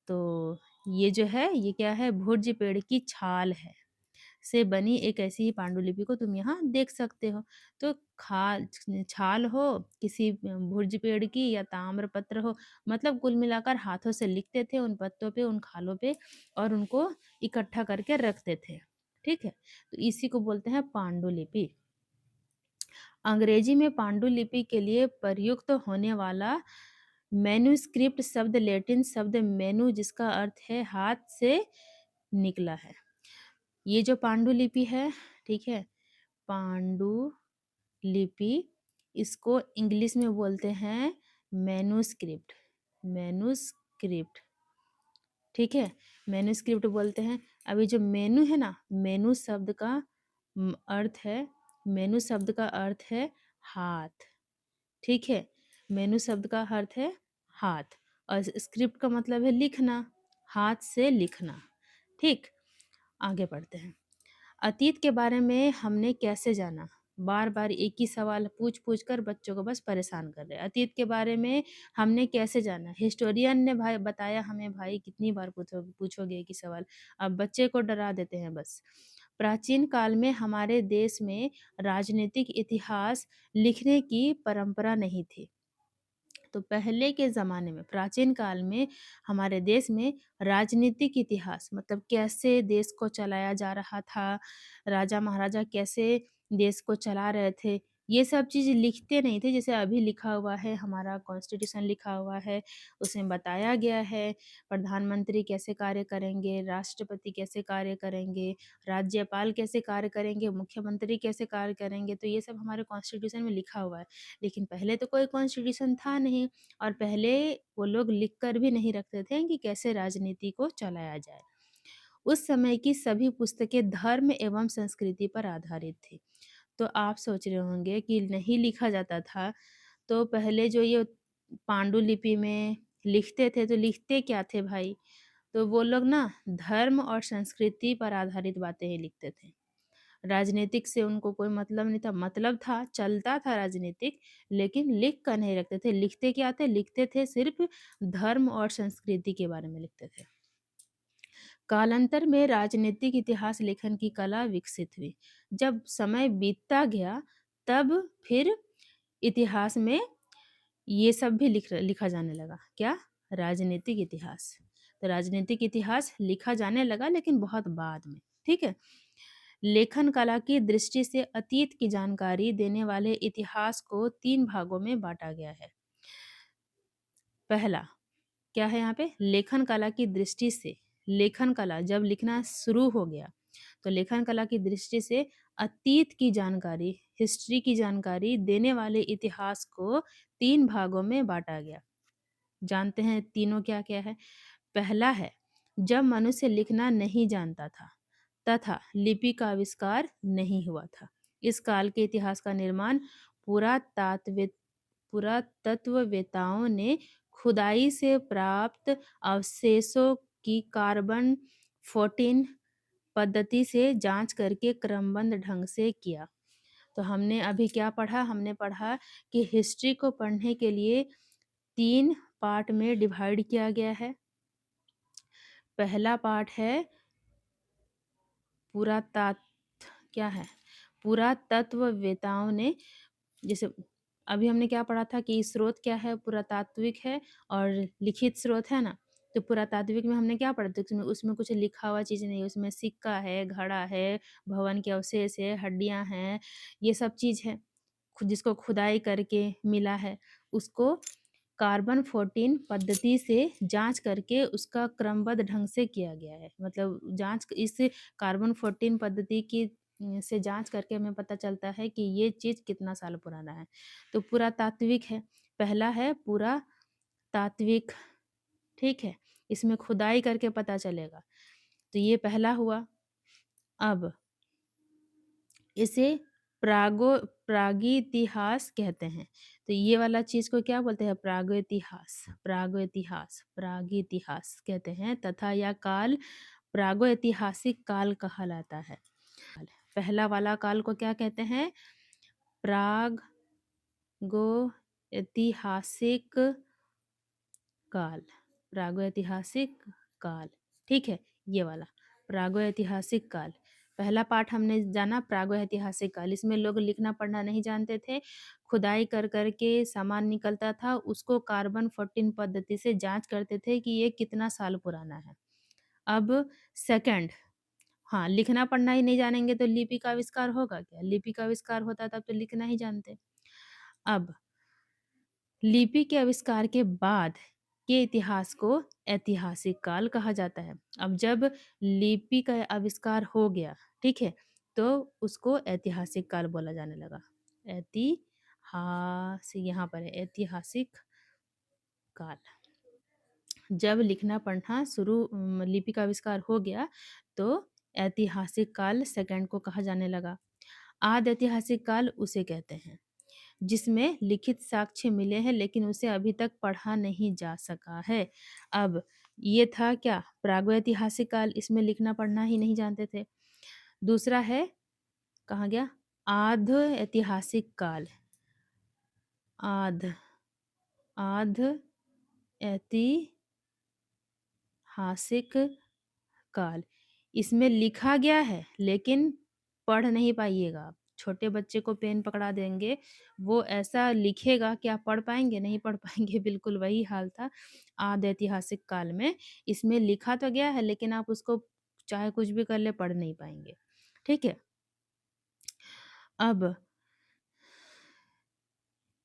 तो ये जो है, ये क्या है? भुर्ज पेड़ की छाल है से बनी एक ऐसी ही पांडुलिपि को तुम यहाँ देख सकते हो। तो छाल हो किसी भुर्ज पेड़ की, या ताम्रपत्र हो, मतलब कुल मिलाकर हाथों से लिखते थे उन पत्तों पे, उन खालों पे, और उनको इकट्ठा करके रखते थे, ठीक है? तो इसी को बोलते हैं पांडुलिपि। अंग्रेजी में पांडुलिपि के लिए प्रयुक्त होने वाला मैन्युस्क्रिप्ट शब्द लैटिन शब्द मेनू, जिसका अर्थ है हाथ से, निकला है। ये जो पांडुलिपि है, ठीक है? पांडुलिपि, इसको इंग्लिश में बोलते हैं मैन्युस्क्रिप्ट। मैन्युस्क्रिप्ट, ठीक है? मैन्युस्क्रिप्ट बोलते हैं। अभी जो मेनू है ना, मेनू शब्द का अर्थ है, मेनू शब्द का अर्थ है हाथ, ठीक है? मेनू शब्द का अर्थ है हाथ, और स्क्रिप्ट का मतलब है लिखना, हाथ से लिखना, ठीक? आगे बढ़ते हैं। अतीत के बारे में हमने कैसे जाना? बार-बार एक ही सवाल पूछ-पूछ कर बच्चों को बस परेशान कर रहे हैं। अतीत के बारे में हमने कैसे जाना? हिस्टोरियन ने भाई बताया हमें, भाई कितनी बार पूछोगे एक ही सवाल। अब बच्चे को डरा देते हैं बस। प्राचीन काल में हमारे देश में राजनीतिक इतिहास लिखने की परंपरा नहीं थी। तो पहले के ज़माने में, प्राचीन काल में, हमारे देश में राजनीतिक इतिहास, मतलब कैसे देश को चलाया जा रहा था, राजा महाराजा कैसे देश को चला रहे थे, ये सब चीज़ लिखते नहीं थे, जैसे अभी लिखा हुआ है, हमारा कॉन्स्टिट्यूशन लिखा हुआ है, उसमें बताया गया है प्रधानमंत्री कैसे कार्य करेंगे, राष्ट्रपति कैसे कार्य करेंगे, राज्यपाल कैसे कार्य करेंगे, मुख्यमंत्री कैसे कार्य करेंगे, तो ये सब हमारे कॉन्स्टिट्यूशन में लिखा हुआ है। लेकिन पहले तो कोई कॉन्स्टिट्यूशन था नहीं, और पहले वो लोग लिख कर भी नहीं रखते थे कि कैसे राजनीति को चलाया जाए। उस समय की सभी पुस्तकें धर्म एवं संस्कृति पर आधारित थी। तो आप सोच रहे होंगे कि नहीं लिखा जाता था, तो पहले जो ये पांडुलिपि में लिखते थे, तो लिखते क्या थे भाई? तो वो लोग ना धर्म और संस्कृति पर आधारित बातें ही लिखते थे। राजनीतिक से उनको कोई मतलब नहीं था, मतलब था, चलता था राजनीतिक, लेकिन लिख कर नहीं रखते थे। लिखते क्या थे? लिखते थे सिर्फ़ धर्म और संस्कृति के बारे में लिखते थे। कालांतर में राजनीतिक इतिहास लेखन की कला विकसित हुई। जब समय बीतता गया, तब फिर इतिहास में ये सब भी लिखा जाने लगा। क्या? राजनीतिक इतिहास। तो राजनीतिक इतिहास लिखा जाने लगा, लेकिन बहुत बाद में, ठीक है? लेखन कला की दृष्टि से अतीत की जानकारी देने वाले इतिहास को 3 भागों में बाँटा गया है। पहला, क्या है यहाँ पे? लेखन कला की दृष्टि से, लेखन कला जब लिखना शुरू हो गया, तो लेखन कला की दृष्टि से अतीत की जानकारी, हिस्ट्री की जानकारी देने वाले इतिहास को 3 भागों में बाँटा गया। जानते हैं तीनों क्या-क्या है? पहला है, जब मनुष्य लिखना नहीं जानता था तथा लिपि का आविष्कार नहीं हुआ था। इस काल के इतिहास का निर्माण पुरातात्वि पुरातत्ववेताओं ने खुदाई से प्राप्त अवशेषों की कार्बन 14 पद्धति से जांच करके क्रमबद्ध ढंग से किया। तो हमने अभी क्या पढ़ा? हमने पढ़ा कि हिस्ट्री को पढ़ने के लिए 3 पार्ट में डिवाइड किया गया है। पहला पार्ट है पुरातात क्या है? पुरातत्ववेताओं ने, जैसे अभी हमने क्या पढ़ा था कि स्रोत क्या है? पुरातात्विक है और लिखित स्रोत है ना? तो पुरातात्विक में हमने क्या पढ़ा था? उसमें उसमें कुछ लिखा हुआ चीज़ नहीं है, उसमें सिक्का है, घड़ा है, भवन के अवशेष है, हड्डियाँ हैं, ये सब चीज़ है। जिसको खुदाई करके मिला है, उसको कार्बन 14 पद्धति से जाँच करके उसका क्रमबद्ध ढंग से किया गया है। मतलब जाँच इस कार्बन 14 पद्धति की से जाँच करके हमें पता चलता है कि ये चीज़ कितना साल पुराना है। तो पुरातात्विक है, पहला है पुरातात्विक, ठीक है? इसमें खुदाई करके पता चलेगा। तो ये पहला हुआ। अब इसे प्रागैतिहास कहते हैं। तो ये वाला चीज़ को क्या बोलते हैं? प्रागैतिहास, प्रागैतिहास, प्रागैतिहास कहते हैं, तथा यह काल प्रागैतिहासिक काल कहलाता है। पहला वाला काल को क्या कहते हैं? प्रागैतिहासिक काल, प्रागैतिहासिक काल, ठीक है? ये वाला प्रागैतिहासिक काल। पहला पार्ट हमने जाना प्रागैतिहासिक काल, इसमें लोग लिखना पढ़ना नहीं जानते थे, खुदाई कर के सामान निकलता था, उसको कार्बन 14 पद्धति से जाँच करते थे कि ये कितना साल पुराना है। अब सेकंड, हाँ, लिखना पढ़ना ही नहीं जानेंगे तो लिपि का आविष्कार होगा क्या? लिपि का आविष्कार होता तब तो लिखना ही जानते। अब लिपि के आविष्कार के बाद के इतिहास को ऐतिहासिक काल कहा जाता है। अब जब लिपि का आविष्कार हो गया, ठीक है? तो उसको ऐतिहासिक काल बोला जाने लगा। यहाँ पर है ऐतिहासिक काल। जब लिखना पढ़ना लिपि का आविष्कार हो गया, तो ऐतिहासिक काल सेकंड को कहा जाने लगा। आदि ऐतिहासिक काल उसे कहते हैं जिसमें लिखित साक्ष्य मिले हैं, लेकिन उसे अभी तक पढ़ा नहीं जा सका है। अब ये था क्या? प्रागैतिहासिक काल, इसमें लिखना पढ़ना ही नहीं जानते थे। दूसरा है, कहाँ गया? आध ऐतिहासिक काल, आध आध ऐतिहासिक काल। इसमें लिखा गया है, लेकिन पढ़ नहीं पाइएगा आप। छोटे बच्चे को पेन पकड़ा देंगे, वो ऐसा लिखेगा कि आप पढ़ पाएँगे? नहीं पढ़ पाएँगे, बिल्कुल वही हाल था आदि ऐतिहासिक काल में। इसमें लिखा तो गया है, लेकिन आप उसको चाहे कुछ भी कर ले, पढ़ नहीं पाएँगे। ठीक है? अब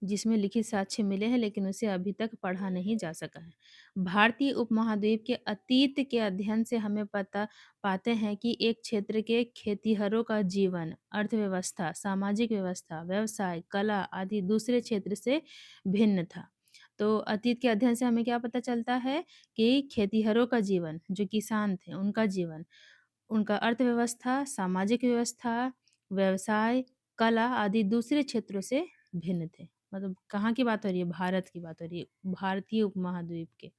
जिसमें लिखित साक्ष्य मिले हैं लेकिन उसे अभी तक पढ़ा नहीं जा सका है। भारतीय उपमहाद्वीप के अतीत के अध्ययन से हमें पता पाते हैं कि एक क्षेत्र के खेतिहरों का जीवन, अर्थव्यवस्था, सामाजिक व्यवस्था, व्यवसाय, कला आदि दूसरे क्षेत्र से भिन्न था। तो अतीत के अध्ययन से हमें क्या पता चलता है कि खेतिहरों का जीवन, जो किसान थे, उनका जीवन, उनका अर्थव्यवस्था, सामाजिक व्यवस्था, व्यवसाय, कला आदि दूसरे क्षेत्रों से भिन्न थे। मतलब कहाँ की बात हो रही है? भारत की बात हो रही है, भारतीय उपमहाद्वीप के।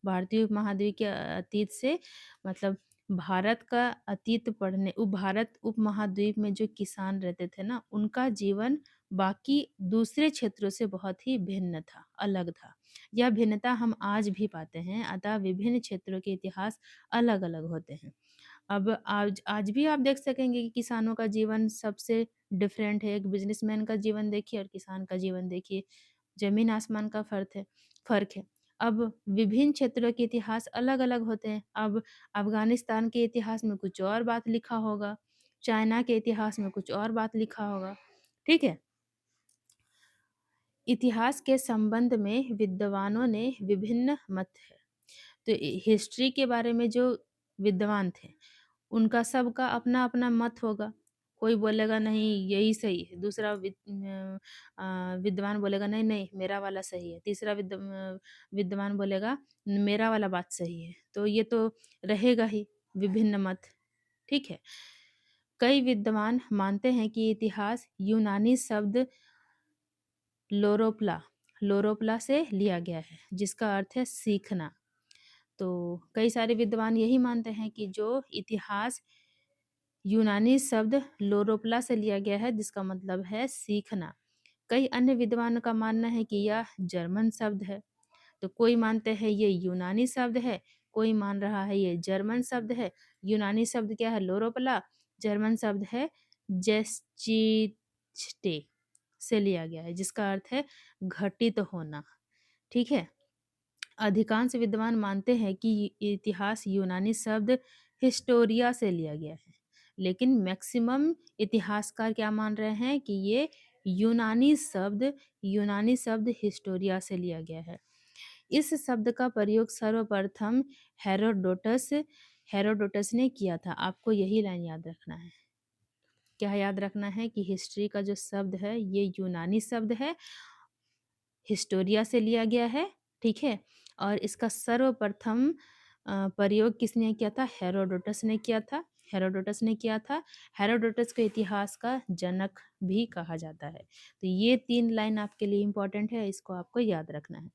भारतीय उपमहाद्वीप के अतीत से मतलब भारत का अतीत पढ़ने भारत उपमहाद्वीप में जो किसान रहते थे ना, उनका जीवन बाकी दूसरे क्षेत्रों से बहुत ही भिन्न था, अलग था। यह भिन्नता हम आज भी पाते हैं, अतः विभिन्न क्षेत्रों के इतिहास अलग-अलग होते हैं। अब आज आज भी आप देख सकेंगे कि किसानों का जीवन सबसे डिफरेंट है। एक बिज़नेसमैन का जीवन देखिए और किसान का जीवन देखिए, ज़मीन-आसमान का फ़र्क है। अब विभिन्न क्षेत्रों के इतिहास अलग-अलग होते हैं। अब अफ़गानिस्तान के इतिहास में कुछ और बात लिखा होगा, चाइना के इतिहास में कुछ और बात लिखा होगा, ठीक है? इतिहास के संबंध में विद्वानों ने विभिन्न मत है। तो हिस्ट्री के बारे में जो विद्वान थे, उनका सबका अपना-अपना मत होगा। कोई बोलेगा नहीं यही सही है, दूसरा विद्वान बोलेगा नहीं, नहीं मेरा वाला सही है, तीसरा विद्वान बोलेगा मेरा वाला बात सही है। तो ये तो रहेगा ही विभिन्न मत, ठीक है? कई विद्वान मानते हैं कि इतिहास यूनानी शब्द लोरोप्ला लोरोप्ला से लिया गया है, जिसका अर्थ है सीखना। तो कई सारे विद्वान यही मानते हैं कि जो इतिहास यूनानी शब्द लोरोप्ला से लिया गया है, जिसका मतलब है सीखना। कई अन्य विद्वानों का मानना है कि यह जर्मन शब्द है। तो कोई मानते हैं ये यूनानी शब्द है, कोई मान रहा है ये जर्मन शब्द है। यूनानी शब्द क्या है? लोरोप्ला। जर्मन शब्द है जेस्चिटे से लिया गया है, जिसका अर्थ है घटित होना। ठीक है? अधिकांश विद्वान मानते हैं कि इतिहास यूनानी शब्द हिस्टोरिया से लिया गया है, लेकिन मैक्सिमम इतिहासकार क्या मान रहे हैं कि ये यूनानी शब्द हिस्टोरिया से लिया गया है। इस शब्द का प्रयोग सर्वप्रथम हेरोडोटस हेरोडोटस ने किया था। आपको यही लाइन याद रखना है। क्या याद रखना है कि हिस्ट्री का जो शब्द है ये यूनानी शब्द है, हिस्टोरिया से लिया गया है, ठीक है? और इसका सर्वप्रथम प्रयोग किसने किया था? हेरोडोटस ने किया था। हेरोडोटस ने किया था। हेरोडोटस को इतिहास का जनक भी कहा जाता है। तो ये 3 लाइन आपके लिए इम्पोर्टेंट है, इसको आपको याद रखना है।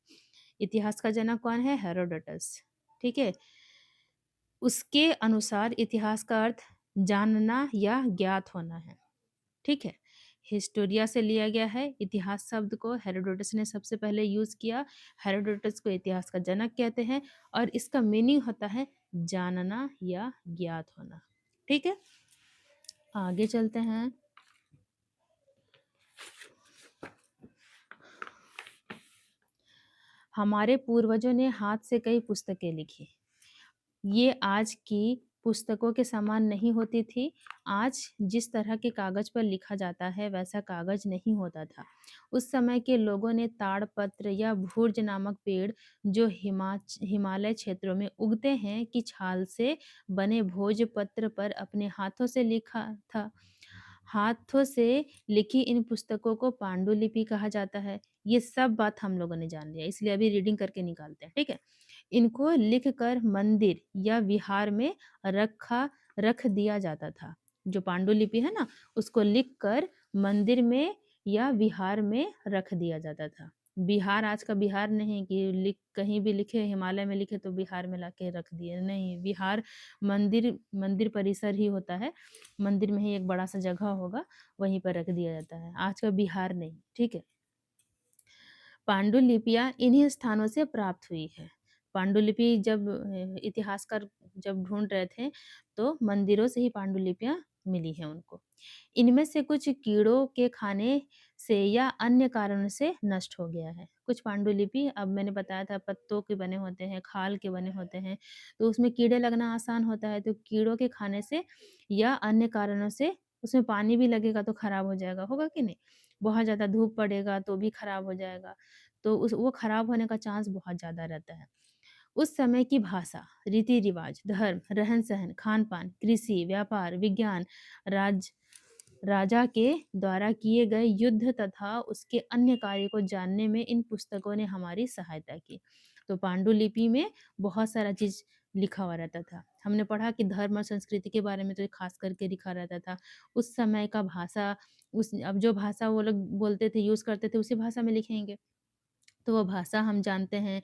इतिहास का जनक कौन है? हेरोडोटस, ठीक है? उसके अनुसार इतिहास का अर्थ जानना या ज्ञात होना है। ठीक है? हिस्टोरिया से लिया गया है। इतिहास शब्द को हेरोडोटस ने सबसे पहले यूज़ किया। हेरोडोटस को इतिहास का जनक कहते हैं और इसका मीनिंग होता है जानना या ज्ञात होना। ठीक है? आगे चलते हैं। हमारे पूर्वजों ने हाथ से कई पुस्तकें लिखी। ये आज की पुस्तकों के समान नहीं होती थी। आज जिस तरह के कागज़ पर लिखा जाता है वैसा कागज़ नहीं होता था। उस समय के लोगों ने ताड़पत्र या भूर्ज नामक पेड़ जो हिमालय क्षेत्रों में उगते हैं की छाल से बने भोजपत्र पर अपने हाथों से लिखा था। हाथों से लिखी इन पुस्तकों को पांडुलिपि कहा जाता है। ये सब बात हम लोगों ने जान लिया, इसलिए अभी रीडिंग करके निकालते हैं, ठीक है? इनको लिखकर मंदिर या विहार में रख दिया जाता था। जो पांडुलिपि है ना, उसको लिखकर मंदिर में या विहार में रख दिया जाता था। बिहार आज का बिहार नहीं कि लिख कहीं भी लिखे, हिमालय में लिखे तो बिहार में लाके रख दिए, नहीं, बिहार मंदिर मंदिर परिसर ही होता है। मंदिर में ही एक बड़ा-सा जगह होगा, वहीं पर रख दिया जाता है। आज का बिहार नहीं, ठीक है? पांडुलिपियाँ इन्हीं स्थानों से प्राप्त हुई है। पांडुलिपि जब इतिहासकार जब ढूँढ रहे थे, तो मंदिरों से ही पांडुलिपियाँ मिली हैं उनको। इनमें से कुछ कीड़ों के खाने से या अन्य कारणों से नष्ट हो गया है। कुछ पांडुलिपि अब मैंने बताया था पत्तों के बने होते हैं, खाल के बने होते हैं, तो उसमें कीड़े लगना आसान होता है, तो कीड़ों के खाने से या अन्य कारणों से उसमें पानी भी लगेगा तो खराब हो जाएगा, होगा कि नहीं? बहुत ज़्यादा धूप पड़ेगा तो भी खराब हो जाएगा, तो उस वो खराब होने का चांस बहुत ज़्यादा रहता है। उस समय की भाषा, रीति-रिवाज, धर्म, रहन-सहन, खान-पान, कृषि, व्यापार, विज्ञान, राज राजा के द्वारा किए गए युद्ध तथा उसके अन्य कार्य को जानने में इन पुस्तकों ने हमारी सहायता की। तो पांडुलिपि में बहुत सारा चीज़ लिखा हुआ रहता था। हमने पढ़ा कि धर्म और संस्कृति के बारे में तो खास करके लिखा रहता था। उस समय का भाषा उस अब जो भाषा वो लोग बोलते थे, यूज़ करते थे, उसी भाषा में लिखेंगे। तो वो भाषा हम जानते हैं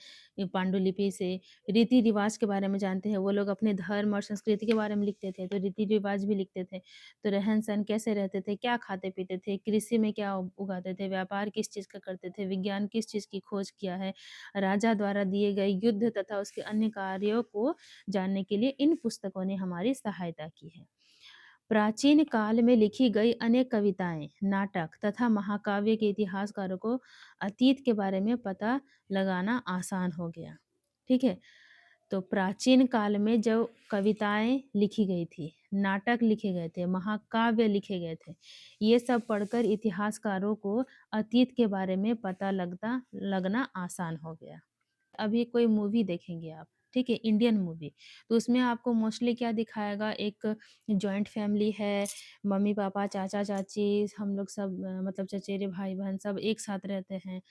पांडुलिपि से, रीति-रिवाज के बारे में जानते हैं, वो लोग अपने धर्म और संस्कृति के बारे में लिखते थे, तो रीति-रिवाज भी लिखते थे। तो रहन-सहन कैसे रहते थे, क्या खाते-पीते थे, कृषि में क्या उगाते थे, व्यापार किस चीज़ का करते थे, विज्ञान किस चीज़ की खोज किया है, राजा द्वारा दिए गए युद्ध तथा उसके अन्य कार्यों को जानने के लिए इन पुस्तकों ने हमारी सहायता की है। प्राचीन काल में लिखी गई अनेक कविताएं, नाटक तथा महाकाव्य के इतिहासकारों को अतीत के बारे में पता लगाना आसान हो गया। ठीक है? तो प्राचीन काल में जो कविताएं लिखी गई थी, नाटक लिखे गए थे, महाकाव्य लिखे गए थे, ये सब पढ़कर इतिहासकारों को अतीत के बारे में पता लगना आसान हो गया। अभी कोई मूवी देखेंगे आप, ठीक है? इंडियन मूवी, तो उसमें आपको मोस्टली क्या दिखाएगा, एक जॉइंट फैमिली है, मम्मी-पापा, चाचा-चाची, हम लोग सब मतलब चचेरे भाई-बहन सब एक साथ रहते हैं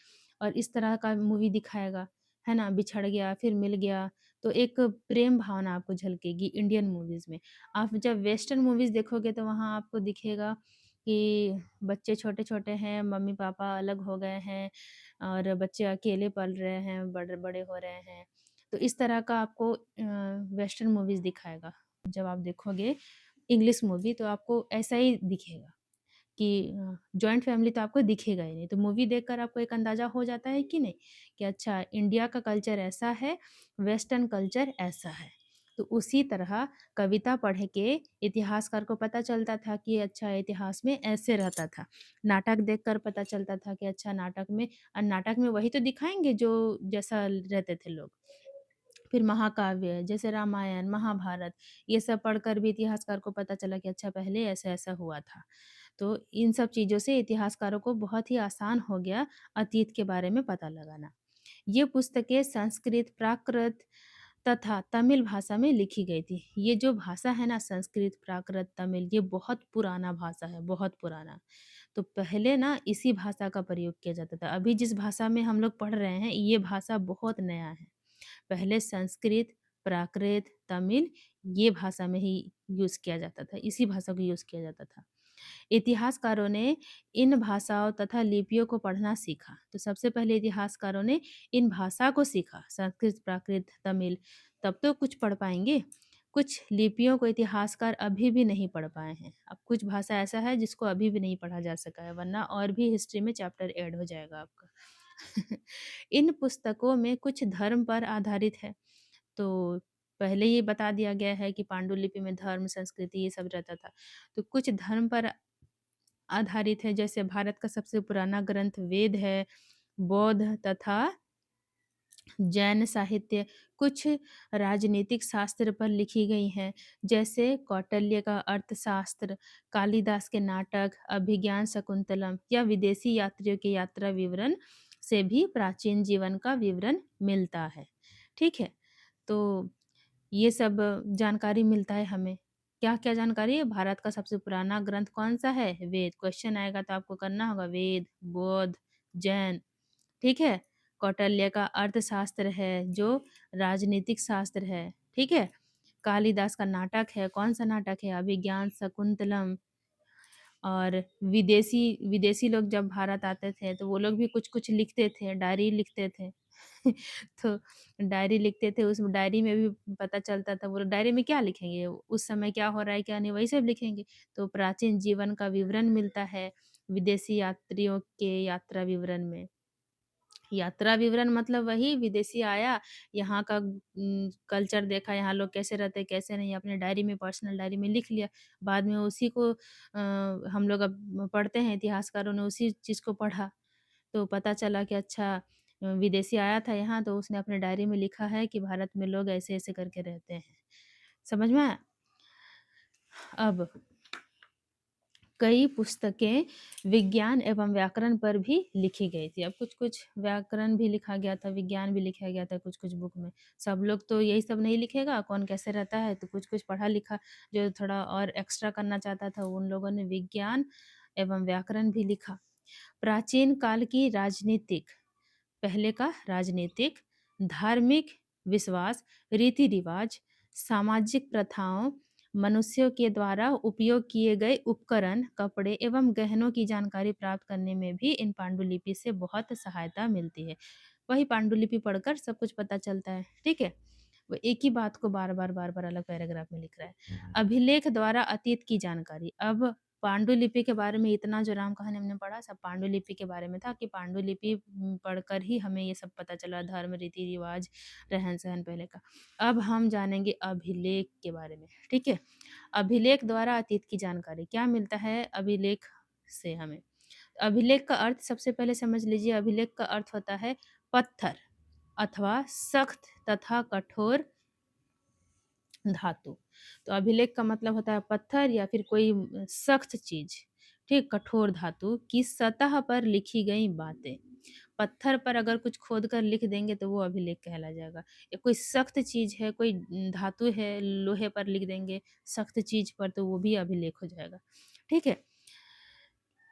और इस तरह का मूवी दिखाएगा, है ना? बिछड़ गया, फिर मिल गया, तो एक प्रेम भावना आपको झलकेगी इंडियन मूवीज़ में। आप जब वेस्टर्न मूवीज़ देखोगे तो वहाँ आपको दिखेगा कि बच्चे छोटे-छोटे हैं, मम्मी-पापा अलग हो गए हैं और बच्चे अकेले पल रहे हैं, बड़े हो रहे हैं। तो इस तरह का आपको वेस्टर्न मूवीज़ दिखाएगा। जब आप देखोगे इंग्लिश मूवी तो आपको ऐसा ही दिखेगा कि जॉइंट फैमिली तो आपको दिखेगा ही नहीं। तो मूवी देखकर आपको एक अंदाज़ा हो जाता है कि नहीं, कि अच्छा इंडिया का कल्चर ऐसा है, वेस्टर्न कल्चर ऐसा है। तो उसी तरह कविता पढ़ के इतिहासकार को पता चलता था कि अच्छा इतिहास में ऐसे रहता था। नाटक देखकर पता चलता था कि अच्छा नाटक में वही तो दिखाएँगे जो जैसा रहते थे लोग। फिर महाकाव्य जैसे रामायण, महाभारत, ये सब पढ़कर भी इतिहासकार को पता चला कि अच्छा पहले ऐसा-ऐसा हुआ था। तो इन सब चीज़ों से इतिहासकारों को बहुत ही आसान हो गया अतीत के बारे में पता लगाना। ये पुस्तकें संस्कृत, प्राकृत तथा तमिल भाषा में लिखी गई थी। ये जो भाषा है ना, संस्कृत, प्राकृत, तमिल, ये बहुत पुराना भाषा है, बहुत पुराना। तो पहले ना इसी भाषा का प्रयोग किया जाता था। अभी जिस भाषा में हम लोग पढ़ रहे हैं, ये भाषा बहुत नया है। पहले संस्कृत, प्राकृत, तमिल, ये भाषा में ही यूज़ किया जाता था, इसी भाषा को यूज़ किया जाता था। इतिहासकारों ने इन भाषाओं तथा लिपियों को पढ़ना सीखा। तो सबसे पहले इतिहासकारों ने इन भाषा को सीखा, संस्कृत, प्राकृत, तमिल, तब तो कुछ पढ़ पाएँगे। कुछ लिपियों को इतिहासकार अभी भी नहीं पढ़ पाए हैं। अब कुछ भाषा ऐसा है जिसको अभी भी नहीं पढ़ा जा सका है, वरना और भी हिस्ट्री में चैप्टर ऐड हो जाएगा आपका। इन पुस्तकों में कुछ धर्म पर आधारित है। तो पहले ही बता दिया गया है कि पांडुलिपि में धर्म, संस्कृति ये सब रहता था। तो कुछ धर्म पर आधारित है, जैसे भारत का सबसे पुराना ग्रंथ वेद है, बौद्ध तथा जैन साहित्य, कुछ राजनीतिक शास्त्र पर लिखी गई हैं, जैसे कौटिल्य का अर्थशास्त्र, कालिदास के नाटक, अभिज्ञान शाकुंतलम या विदेशी यात्रियों के यात्रा विवरण से भी प्राचीन जीवन का विवरण मिलता है। ठीक है? तो ये सब जानकारी मिलता है हमें। क्या-क्या जानकारी है? भारत का सबसे पुराना ग्रंथ कौन-सा है? वेद। क्वेश्चन आएगा तो आपको करना होगा वेद, बौद्ध, जैन, ठीक है? कौटिल्य का अर्थशास्त्र है, जो राजनीतिक शास्त्र है, ठीक है? कालिदास का नाटक है, कौन-सा नाटक है? अभिज्ञान शाकुंतलम। और विदेशी विदेशी लोग जब भारत आते थे, तो वो लोग भी कुछ-कुछ लिखते थे, डायरी लिखते थे। तो डायरी लिखते थे, उस डायरी में भी पता चलता था, वो लोग डायरी में क्या लिखेंगे? उस समय क्या हो रहा है, क्या नहीं, वही सब लिखेंगे। तो प्राचीन जीवन का विवरण मिलता है, विदेशी यात्रियों के यात्रा विवरण में। यात्रा विवरण मतलब वही विदेशी आया, यहाँ का कल्चर देखा, यहाँ लोग कैसे रहते हैं, कैसे नहीं, अपने डायरी में पर्सनल डायरी में लिख लिया। बाद में उसी को हम लोग अब पढ़ते हैं, इतिहासकारों ने उसी चीज़ को पढ़ा, तो पता चला कि अच्छा विदेशी आया था यहाँ, तो उसने अपने डायरी में लिखा है कि भारत में लोग ऐसे-ऐसे करके रहते हैं। समझ में आया? अब कई पुस्तकें विज्ञान एवं व्याकरण पर भी लिखी गई थी। अब कुछ-कुछ व्याकरण भी लिखा गया था, विज्ञान भी लिखा गया था कुछ-कुछ बुक में। सब लोग तो यही सब नहीं लिखेगा, कौन कैसे रहता है, तो कुछ-कुछ पढ़ा-लिखा जो थोड़ा और एक्स्ट्रा करना चाहता था, उन लोगों ने विज्ञान एवं व्याकरण भी लिखा। प्राचीन काल की राजनीतिक, पहले का राजनीतिक, धार्मिक विश्वास, रीति-रिवाज, सामाजिक प्रथाओं, मनुष्यों के द्वारा उपयोग किए गए उपकरण, कपड़े एवं गहनों की जानकारी प्राप्त करने में भी इन पांडुलिपि से बहुत सहायता मिलती है। वही पांडुलिपि पढ़कर सब कुछ पता चलता है, ठीक है? वो एक ही बात को बार-बार, बार-बार अलग पैराग्राफ में लिख रहा है। अभिलेख द्वारा अतीत की जानकारी, अब पांडुलिपि के बारे में इतना जो राम कहानी हमने पढ़ा सब पांडुलिपि के बारे में था कि पांडुलिपि पढ़कर ही हमें ये सब पता चला धर्म, रीति-रिवाज, रहन-सहन पहले का। अब हम जानेंगे अभिलेख के बारे में, ठीक है? अभिलेख द्वारा अतीत की जानकारी, क्या मिलता है अभिलेख से हमें? अभिलेख का अर्थ सबसे पहले समझ लीजिए अभिलेख का अर्थ होता है पत्थर अथवा सख्त तथा कठोर धातु। तो अभिलेख का मतलब होता है पत्थर या फिर कोई सख्त चीज़, ठीक? कठोर धातु की सतह पर लिखी गई बातें। पत्थर पर अगर कुछ खोद कर लिख देंगे तो वो अभिलेख कहला जाएगा। या कोई सख्त चीज़ है, कोई धातु है, लोहे पर लिख देंगे सख्त चीज़ पर तो वो भी अभिलेख हो जाएगा। ठीक है?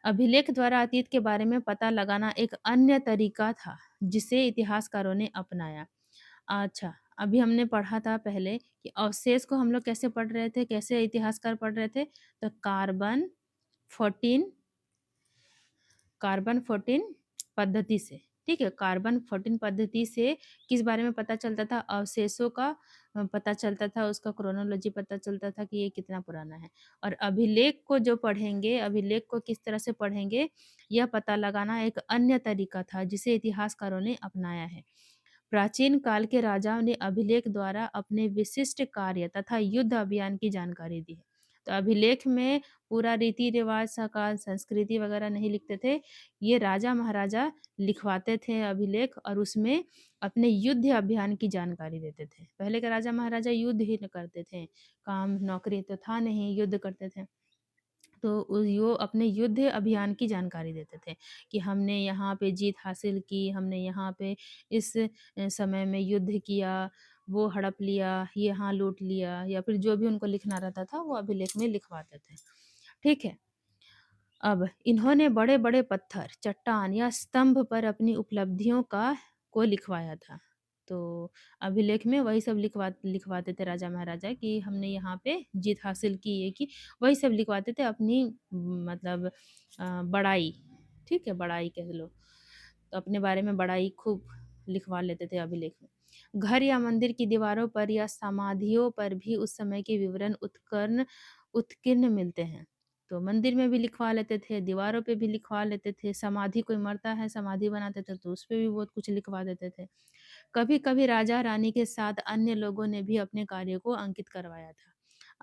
अभिलेख द्वारा अतीत के बारे में पता लगाना एक अन्य तरीका था, जिसे इतिहासकारों ने अपनाया। अच्छा, अभी हमने पढ़ा था पहले कि अवशेष को हम लोग कैसे पढ़ रहे थे, कैसे इतिहासकार पढ़ रहे थे? तो कार्बन 14 पद्धति से, ठीक है? कार्बन 14 पद्धति से किस बारे में पता चलता था? अवशेषों का पता चलता था, उसका क्रोनोलॉजी पता चलता था कि ये कितना पुराना है। और अभिलेख को जो पढ़ेंगे, अभिलेख को किस तरह से पढ़ेंगे, यह पता लगाना एक अन्य तरीका था, जिसे इतिहासकारों ने अपनाया है। प्राचीन काल के राजाओं ने अभिलेख द्वारा अपने विशिष्ट कार्य तथा युद्ध अभियान की जानकारी दी है। तो अभिलेख में पूरा रीति-रिवाज, सकाल, संस्कृति वगैरह नहीं लिखते थे। ये राजा-महाराजा लिखवाते थे अभिलेख और उसमें अपने युद्ध अभियान की जानकारी देते थे। पहले के राजा-महाराजा युद्ध ही न करते थे, काम नौकरी तो था नहीं, युद्ध करते थे। तो वो अपने युद्ध अभियान की जानकारी देते थे कि हमने यहाँ पे जीत हासिल की, हमने यहाँ पे इस समय में युद्ध किया, वो हड़प लिया, यहाँ लूट लिया या फिर जो भी उनको लिखना रहता था वो अभिलेख में लिखवाते थे। ठीक है? अब इन्होंने बड़े-बड़े पत्थर, चट्टान या स्तंभ पर अपनी उपलब्धियों को लिखवाया था। तो अभिलेख में वही सब लिखवाते थे राजा-महाराजा कि हमने यहाँ पे जीत हासिल की, ये की। वही सब लिखवाते थे अपनी मतलब बड़ाई, ठीक है? बड़ाई कह लो। तो अपने बारे में बड़ाई खूब लिखवा लेते थे अभिलेख में। घर या मंदिर की दीवारों पर या समाधियों पर भी उस समय के विवरण उत्कीर्ण मिलते हैं। तो मंदिर में भी लिखवा लेते थे, दीवारों पे भी लिखवा लेते थे, समाधि कोई मरता है, समाधि बनाते थे तो उसपे भी बहुत कुछ लिखवा देते थे। कभी-कभी राजा-रानी के साथ अन्य लोगों ने भी अपने कार्य को अंकित करवाया था।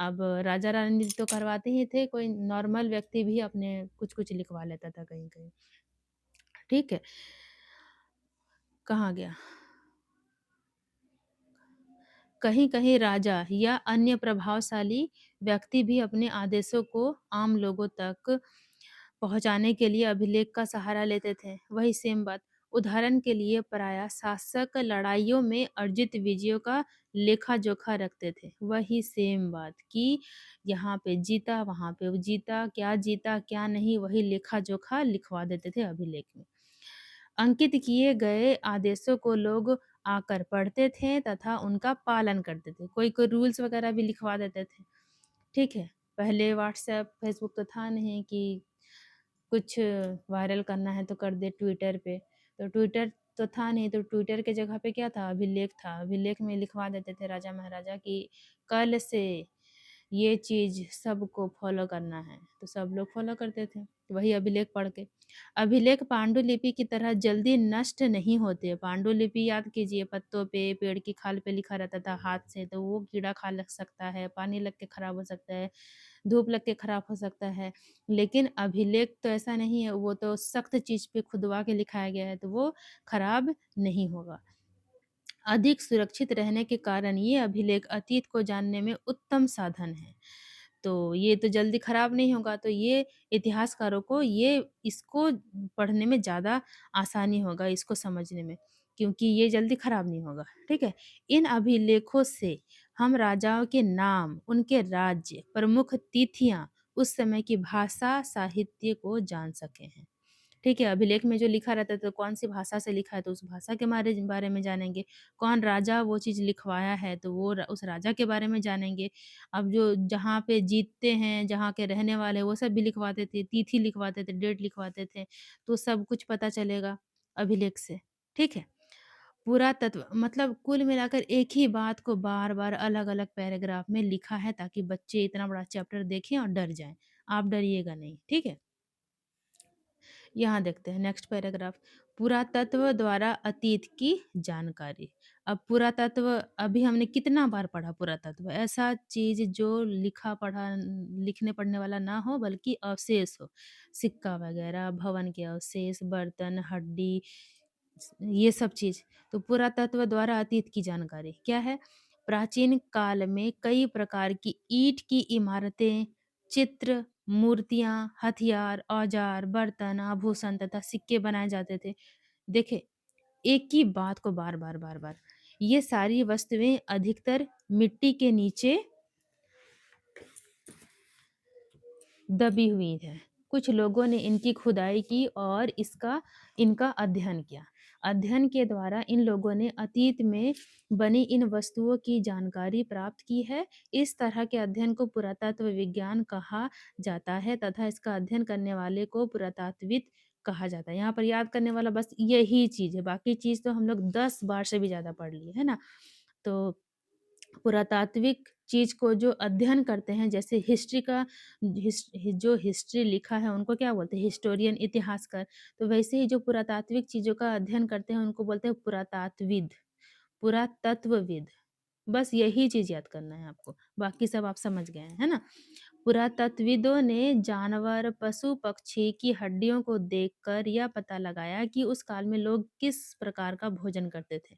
अब राजा-रानी तो करवाते ही थे, कोई नॉर्मल व्यक्ति भी अपने कुछ-कुछ लिखवा लेता था कहीं-कहीं। ठीक है? कहाँ गया? कहीं-कहीं राजा या अन्य प्रभावशाली व्यक्ति भी अपने आदेशों को आम लोगों तक पहुँचाने के लिए अभिलेख का सहारा लेते थे। वही सेम बात, उदाहरण के लिए पराया शासक लड़ाइयों में अर्जित विजयों का लेखा-जोखा रखते थे। वही सेम बात कि यहाँ पे जीता, वहाँ पे जीता, क्या नहीं, वही लेखा-जोखा लिखवा देते थे अभिलेख में। अंकित किए गए आदेशों को लोग आकर पढ़ते थे तथा उनका पालन करते थे। कोई-कोई रूल्स वगैरह भी लिखवा देते थे, ठीक है? पहले व्हाट्सएप, फेसबुक तो था नहीं कि कुछ वायरल करना है तो कर दे ट्विटर पे। तो ट्विटर तो था नहीं, तो ट्विटर के जगह पे क्या था? अभिलेख था। अभिलेख में लिखवा देते थे राजा-महाराजा कि कल से ये चीज़ सबको फ़ॉलो करना है, तो सब लोग फ़ॉलो करते थे, वही अभिलेख पढ़ के। अभिलेख पांडुलिपि की तरह जल्दी नष्ट नहीं होते। पांडुलिपि याद कीजिए पत्तों पे, पेड़ की खाल पे लिखा रहता था हाथ से, तो वो कीड़ा खा लग सकता है, पानी लग के खराब हो सकता है, धूप लग के खराब हो सकता है। लेकिन अभिलेख तो ऐसा नहीं है, वो तो सख्त चीज़ पे खुदवा के लिखाया गया है, तो वो खराब नहीं होगा। अधिक सुरक्षित रहने के कारण ये अभिलेख अतीत को जानने में उत्तम साधन है। तो ये तो जल्दी खराब नहीं होगा, तो ये इतिहासकारों को ये इसको पढ़ने में ज़्यादा आसानी होगा, इसको समझने में, क्योंकि ये जल्दी खराब नहीं होगा, ठीक है? इन अभिलेखों से हम राजाओं के नाम, उनके राज्य, प्रमुख तिथियाँ, उस समय की भाषा, साहित्य को जान सके हैं। ठीक है, अभिलेख में जो लिखा रहता है तो कौन-सी भाषा से लिखा है तो उस भाषा के बारे में जानेंगे। कौन राजा वो चीज़ लिखवाया है तो वो उस राजा के बारे में जानेंगे। अब जो जहाँ पे जीतते हैं, जहाँ के रहने वाले हैं वो सब भी लिखवाते थे, तिथि लिखवाते थे, डेट लिखवाते थे, तो सब कुछ पता चलेगा अभिलेख से। ठीक है? पुरातत्व मतलब कुल मिलाकर एक ही बात को बार-बार अलग-अलग पैराग्राफ में लिखा है ताकि बच्चे इतना बड़ा चैप्टर देखें और डर जाएँ। आप डरिएगा नहीं, ठीक है? यहाँ देखते हैं नेक्स्ट पैराग्राफ। पुरातत्व द्वारा अतीत की जानकारी। अब पुरातत्व अभी हमने कितना बार पढ़ा पुरातत्व? ऐसा चीज़ जो लिखा पढ़ा लिखने पढ़ने वाला ना हो बल्कि अवशेष हो। सिक्का वगैरह, भवन के अवशेष, बर्तन, हड्डी ये सब चीज़। तो पुरातत्व द्वारा अतीत की जानकारी क्या है? प्राचीन काल में कई प्रकार की ईंट की इमारतें, चित्र, मूर्तियाँ, हथियार, औजार, बर्तन, आभूषण तथा सिक्के बनाए जाते थे। देखिए, एक ही बात को बार-बार, बार-बार, ये सारी वस्तुएँ अधिकतर मिट्टी के नीचे दबी हुई है। कुछ लोगों ने इनकी खुदाई की और इनका अध्ययन किया। अध्ययन के द्वारा इन लोगों ने अतीत में बनी इन वस्तुओं की जानकारी प्राप्त की है। इस तरह के अध्ययन को पुरातत्व विज्ञान कहा जाता है तथा इसका अध्ययन करने वाले को पुरातात्विद कहा जाता है। यहाँ पर याद करने वाला बस यही चीज़ है, बाकी चीज़ तो हम लोग 10 बार से भी ज़्यादा पढ़ लिए, है ना? तो पुरातात्विक चीज़ को जो अध्ययन करते हैं जैसे हिस्ट्री का जो हिस्ट्री लिखा है उनको क्या बोलते हैं हिस्टोरियन इतिहासकार। तो वैसे ही जो पुरातात्विक चीज़ों का अध्ययन करते हैं उनको बोलते हैं पुरातात्विद, पुरातत्वविद। बस यही चीज़ याद करना है आपको, बाकी सब आप समझ गए हैं, है ना? पुरातत्विदों ने जानवर, पशु-पक्षी की हड्डियों को देखकर यह पता लगाया कि उस काल में लोग किस प्रकार का भोजन करते थे।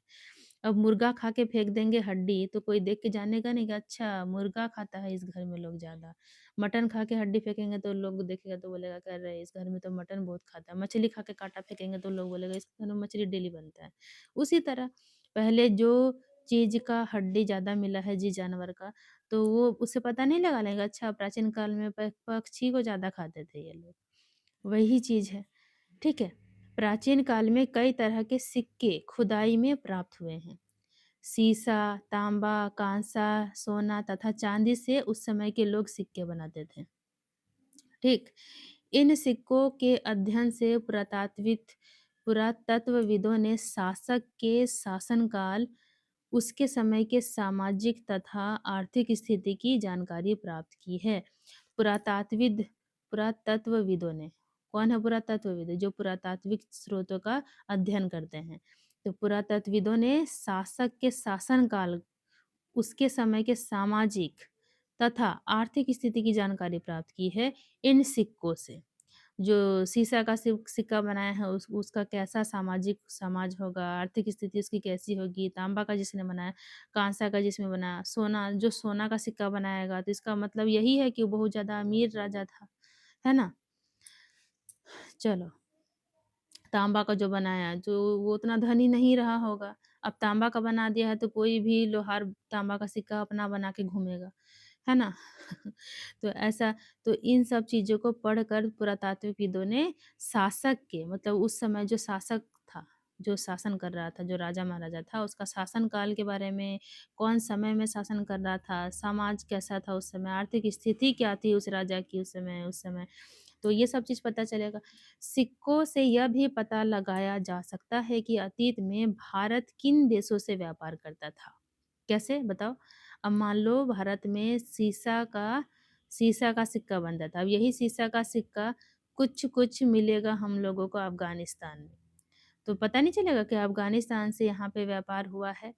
अब मुर्गा खा के फेंक देंगे हड्डी, तो कोई देख के जानेगा नहीं कि अच्छा मुर्गा खाता है इस घर में लोग ज़्यादा। मटन खा के हड्डी फेंकेंगे तो लोग देखेगा तो बोलेगा कि अरे! इस घर में तो मटन बहुत खाता है। मछली खा के काँटा फेंकेंगे तो लोग बोलेगा इस घर में मछली डेली बनता है। उसी तरह पहले जो चीज़ का हड्डी ज़्यादा मिला है जिस जानवर का, तो वो उससे पता नहीं लगा लेगा अच्छा प्राचीन काल में पक्षी को ज़्यादा खाते थे ये लोग। वही चीज़ है, ठीक है? प्राचीन काल में कई तरह के सिक्के खुदाई में प्राप्त हुए हैं। सीसा, तांबा, कांसा, सोना तथा चांदी से उस समय के लोग सिक्के बनाते थे। ठीक। इन सिक्कों के अध्ययन से पुरातत्वविदों ने शासक के शासनकाल, उसके समय के सामाजिक तथा आर्थिक स्थिति की जानकारी प्राप्त की है। पुरातात्विद पुरातत्वविदों ने कौन है पुरातत्वविद? जो पुरातात्विक स्रोतों का अध्ययन करते हैं। तो पुरातत्वविदों ने शासक के शासनकाल, उसके समय के सामाजिक तथा आर्थिक स्थिति की जानकारी प्राप्त की है इन सिक्कों से। जो सीसा का सिक्का बनाया है उसका कैसा सामाजिक समाज होगा, आर्थिक स्थिति उसकी कैसी होगी, तांबा का जिसने बनाया, कांसा का जिसमें बनाया, जो सोना का सिक्का बनाएगा तो इसका मतलब यही है कि वो बहुत ज़्यादा अमीर राजा था, है ना? चलो। तांबा का जो बनाया, जो वो उतना धनी नहीं रहा होगा। अब तांबा का बना दिया है तो कोई भी लोहार तांबा का सिक्का अपना बना के घूमेगा, है ना? तो ऐसा तो इन सब चीज़ों को पढ़कर पुरातात्विविदों ने शासक के मतलब उस समय जो शासक था, जो शासन कर रहा था, जो राजा-महाराजा था, उसका शासन काल के बारे में, कौन समय में शासन कर रहा था, समाज कैसा था उस समय, आर्थिक स्थिति क्या थी उस राजा की उस समय। तो ये सब चीज़ पता चलेगा। सिक्कों से यह भी पता लगाया जा सकता है कि अतीत में भारत किन देशों से व्यापार करता था। कैसे बताओ? अब मान लो भारत में शीशा का सिक्का बनता था। अब यही शीशा का सिक्का कुछ-कुछ मिलेगा हम लोगों को अफ़गानिस्तान में। तो पता नहीं चलेगा कि अफ़गानिस्तान से यहाँ पे व्यापार हुआ है।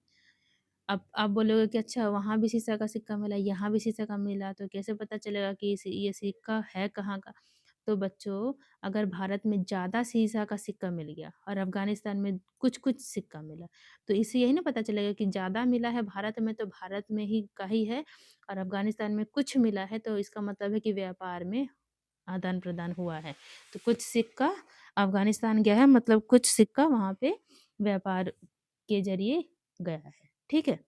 अब आप बोलोगे कि अच्छा वहाँ भी शीशा का सिक्का मिला, यहाँ भी शीशा का मिला, तो कैसे पता चलेगा कि ये सिक्का है कहाँ का? तो बच्चों अगर भारत में ज़्यादा सीसा का सिक्का मिल गया और अफ़गानिस्तान में कुछ-कुछ सिक्का मिला, तो इससे यही ना पता चलेगा कि ज़्यादा मिला है भारत में तो भारत में ही का ही है और अफ़गानिस्तान में कुछ मिला है तो इसका मतलब है कि व्यापार में आदान-प्रदान हुआ है। तो कुछ सिक्का अफ़गानिस्तान गया है मतलब कुछ सिक्का वहाँ पे व्यापार के ज़रिए गया है। ठीक है?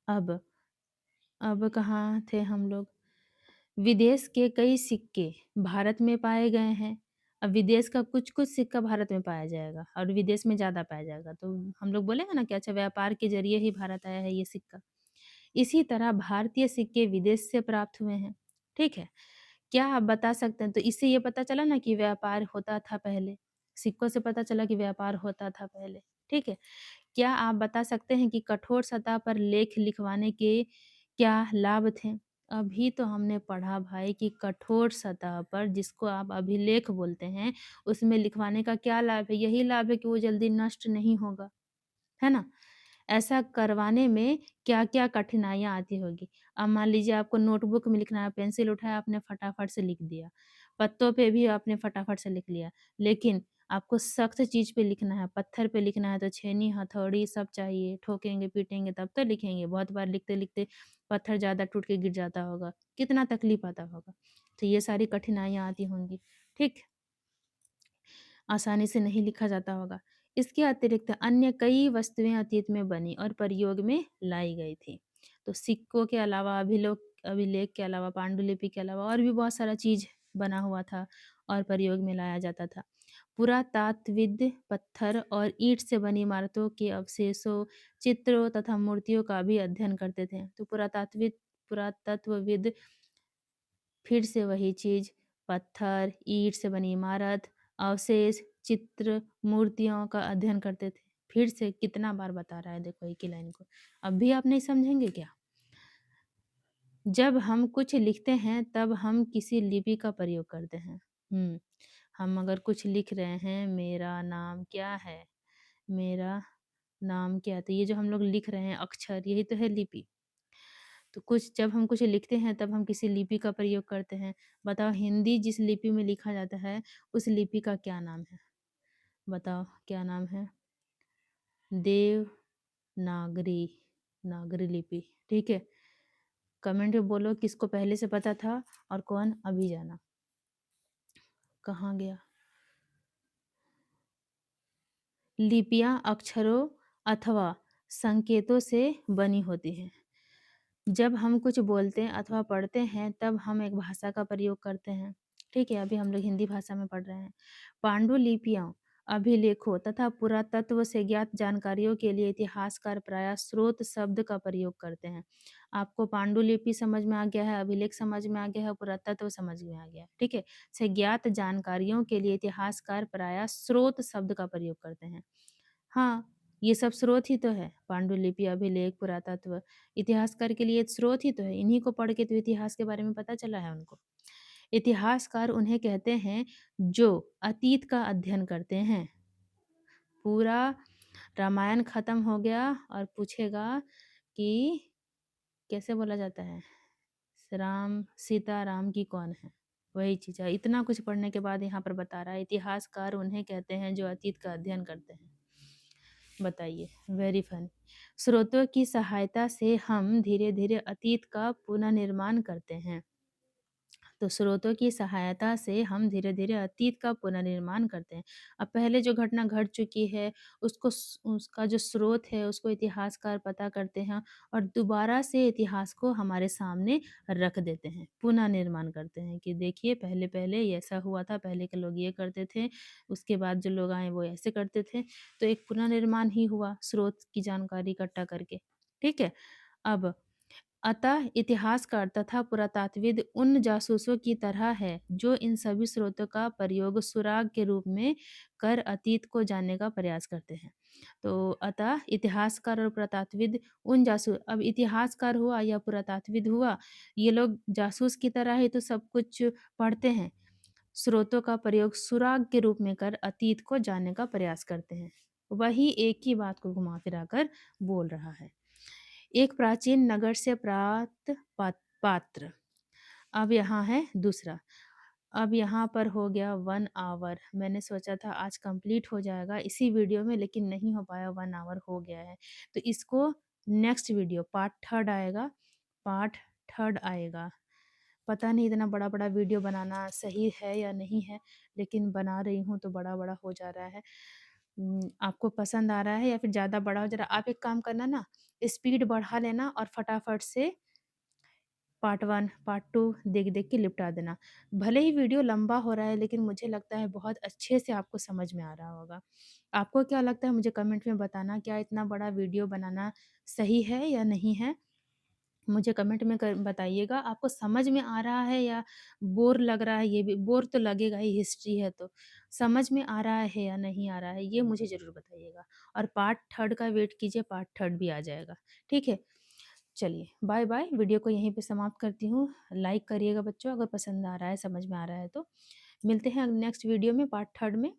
अब अब कहाँ थे हम लोग? विदेश के कई सिक्के भारत में पाए गए हैं। अब विदेश का कुछ-कुछ सिक्का भारत में पाया जाएगा और विदेश में ज़्यादा पाया जाएगा। तो हम लोग बोलेंगे ना कि अच्छा व्यापार के ज़रिए ही भारत आया है ये सिक्का। इसी तरह भारतीय सिक्के विदेश से प्राप्त हुए हैं। ठीक है? क्या आप बता सकते हैं? तो इससे ये पता चला ना कि व्यापार होता था पहले। सिक्कों से पता चला कि व्यापार होता था पहले। ठीक है? क्या आप बता सकते हैं कि कठोर सतह पर लेख लिखवाने के क्या लाभ थे? अभी तो हमने पढ़ा भाई कि कठोर सतह पर जिसको आप अभिलेख बोलते हैं, उसमें लिखवाने का क्या लाभ है? यही लाभ है कि वो जल्दी नष्ट नहीं होगा, है ना? ऐसा करवाने में क्या-क्या कठिनाइयाँ आती होगी? अब मान लीजिए आपको नोटबुक में लिखना है, पेंसिल उठाया आपने फटाफट से लिख दिया। पत्तों पे भी आपने फटाफट से लिख लिया। लेकिन आपको सख्त चीज़ पे लिखना है, पत्थर पे लिखना है तो छेनी, हथौड़ी सब चाहिए। ठोकेंगे, पीटेंगे तब तो लिखेंगे। बहुत बार लिखते-लिखते पत्थर ज़्यादा टूट के गिर जाता होगा। कितना तकलीफ आता होगा। तो ये सारी कठिनाइयाँ आती होंगी। ठीक? आसानी से नहीं लिखा जाता होगा। इसके अतिरिक्त अन्य कई वस्तुएँ अतीत में बनी और प्रयोग में लाई गई थी। तो सिक्कों के अलावा अभिलेख के अलावा, पांडुलिपि के अलावा और भी बहुत सारा चीज़ बना हुआ था और प्रयोग में लाया जाता था। पुरातात्विद पत्थर और ईंट से बनी इमारतों के अवशेषों, चित्रों तथा मूर्तियों का भी अध्ययन करते थे। तो पुरातत्वविद फिर से वही चीज़, पत्थर, ईंट से बनी इमारत, अवशेष, चित्र, मूर्तियों का अध्ययन करते थे। फिर से कितना बार बता रहा है देखो एक ही लाइन को। अब भी आप नहीं समझेंगे क्या? जब हम कुछ लिखते हैं तब हम किसी लिपि का प्रयोग करते हैं। हम अगर कुछ लिख रहे हैं, मेरा नाम क्या है? मेरा नाम क्या है? तो ये जो हम लोग लिख रहे हैं अक्षर यही तो है लिपि। तो कुछ जब हम कुछ लिखते हैं तब हम किसी लिपि का प्रयोग करते हैं। बताओ हिंदी जिस लिपि में लिखा जाता है उस लिपि का क्या नाम है? बताओ क्या नाम है? देवनागरी नागरी लिपि। ठीक है? कमेंट में बोलो किसको पहले से पता था और कौन अभी जाना। कहाँ गया? लिपियाँ अक्षरों अथवा संकेतों से बनी होती हैं। जब हम कुछ बोलते हैं अथवा पढ़ते हैं तब हम एक भाषा का प्रयोग करते हैं। ठीक है, अभी हम लोग हिंदी भाषा में पढ़ रहे हैं। पांडुलिपियों, अभिलेखों तथा पुरातत्व से ज्ञात जानकारियों के लिए इतिहासकार प्रायः स्रोत शब्द का प्रयोग करते हैं। आपको पांडुलिपि समझ में आ गया है, अभिलेख समझ में आ गया है, पुरातत्व समझ में आ गया है। ठीक है, से ज्ञात जानकारियों के लिए इतिहासकार प्रायः स्रोत शब्द का प्रयोग करते हैं। हाँ, ये सब स्रोत ही तो है। पांडुलिपि, अभिलेख, पुरातत्व, इतिहासकार के लिए स्रोत ही तो है। इन्हीं को पढ़ के तो इतिहास के बारे में पता चला है उनको। इतिहासकार उन्हें कहते हैं जो अतीत का अध्ययन करते हैं। पूरा रामायण खत्म हो गया और पूछेगा कि कैसे बोला जाता है? राम सीता राम की कौन है? वही चीज़ है। इतना कुछ पढ़ने के बाद यहाँ पर बता रहा है इतिहासकार उन्हें कहते हैं जो अतीत का अध्ययन करते हैं। बताइए, वेरी फनी। स्रोतों की सहायता से हम धीरे-धीरे अतीत का पुनर्निर्माण करते हैं। तो स्रोतों की सहायता से हम धीरे-धीरे अतीत का पुनर्निर्माण करते हैं। अब पहले जो घटना घट चुकी है, उसका जो स्रोत है, उसको इतिहासकार पता करते हैं और दोबारा से इतिहास को हमारे सामने रख देते हैं। पुनर्निर्माण करते हैं कि देखिए पहले-पहले ये ऐसा हुआ था, पहले के लोग ये करते थे, उसके बाद जो लोग आए वो ऐसे करते थे। तो एक पुनर्निर्माण ही हुआ स्रोत की जानकारी इकट्ठा करके। ठीक है? अब अतः इतिहासकार तथा पुरातात्विद उन जासूसों की तरह है जो इन सभी स्रोतों का प्रयोग सुराग के रूप में कर अतीत को जानने का प्रयास करते हैं। तो अतः इतिहासकार और पुरातात्विद उन जासूस अब इतिहासकार हुआ या पुरातात्विद हुआ, ये लोग जासूस की तरह ही तो सब कुछ पढ़ते हैं। स्रोतों का प्रयोग सुराग के रूप में कर अतीत को जानने का प्रयास करते हैं। वही एक ही बात को घुमा फिरा कर बोल रहा है। एक प्राचीन नगर से प्राप्त पात्र। अब यहाँ है दूसरा। अब यहाँ पर हो गया 1 आवर। मैंने सोचा था आज कंप्लीट हो जाएगा इसी वीडियो में, लेकिन नहीं हो पाया, 1 आवर हो गया है। तो इसको नेक्स्ट वीडियो पार्ट 3 आएगा, पार्ट 3 आएगा। पता नहीं इतना बड़ा-बड़ा वीडियो बनाना सही है या नहीं है, लेकिन बना रही हूँ तो बड़ा-बड़ा हो जा रहा है। आपको पसंद आ रहा है या फिर ज़्यादा बड़ा हो जा रहा है, आप एक काम करना ना, स्पीड बढ़ा लेना और फटाफट से पार्ट 1, पार्ट 2 देख-देख के निपटा देना। भले ही वीडियो लंबा हो रहा है, लेकिन मुझे लगता है बहुत अच्छे से आपको समझ में आ रहा होगा। आपको क्या लगता है मुझे कमेंट में बताना, क्या इतना बड़ा वीडियो बनाना सही है या नहीं है? मुझे कमेंट में बताइएगा। आपको समझ में आ रहा है या बोर लग रहा है, ये भी बोर तो लगेगा ही, हिस्ट्री है तो। समझ में आ रहा है या नहीं आ रहा है, ये मुझे ज़रूर बताइएगा। और पार्ट 3 का वेट कीजिए, पार्ट 3 भी आ जाएगा। ठीक है? चलिए, बाय-बाय। वीडियो को यहीं पे समाप्त करती हूँ। लाइक करिएगा बच्चों, अगर पसंद आ रहा है, समझ में आ रहा है तो। मिलते हैं नेक्स्ट वीडियो में, पार्ट 3 में।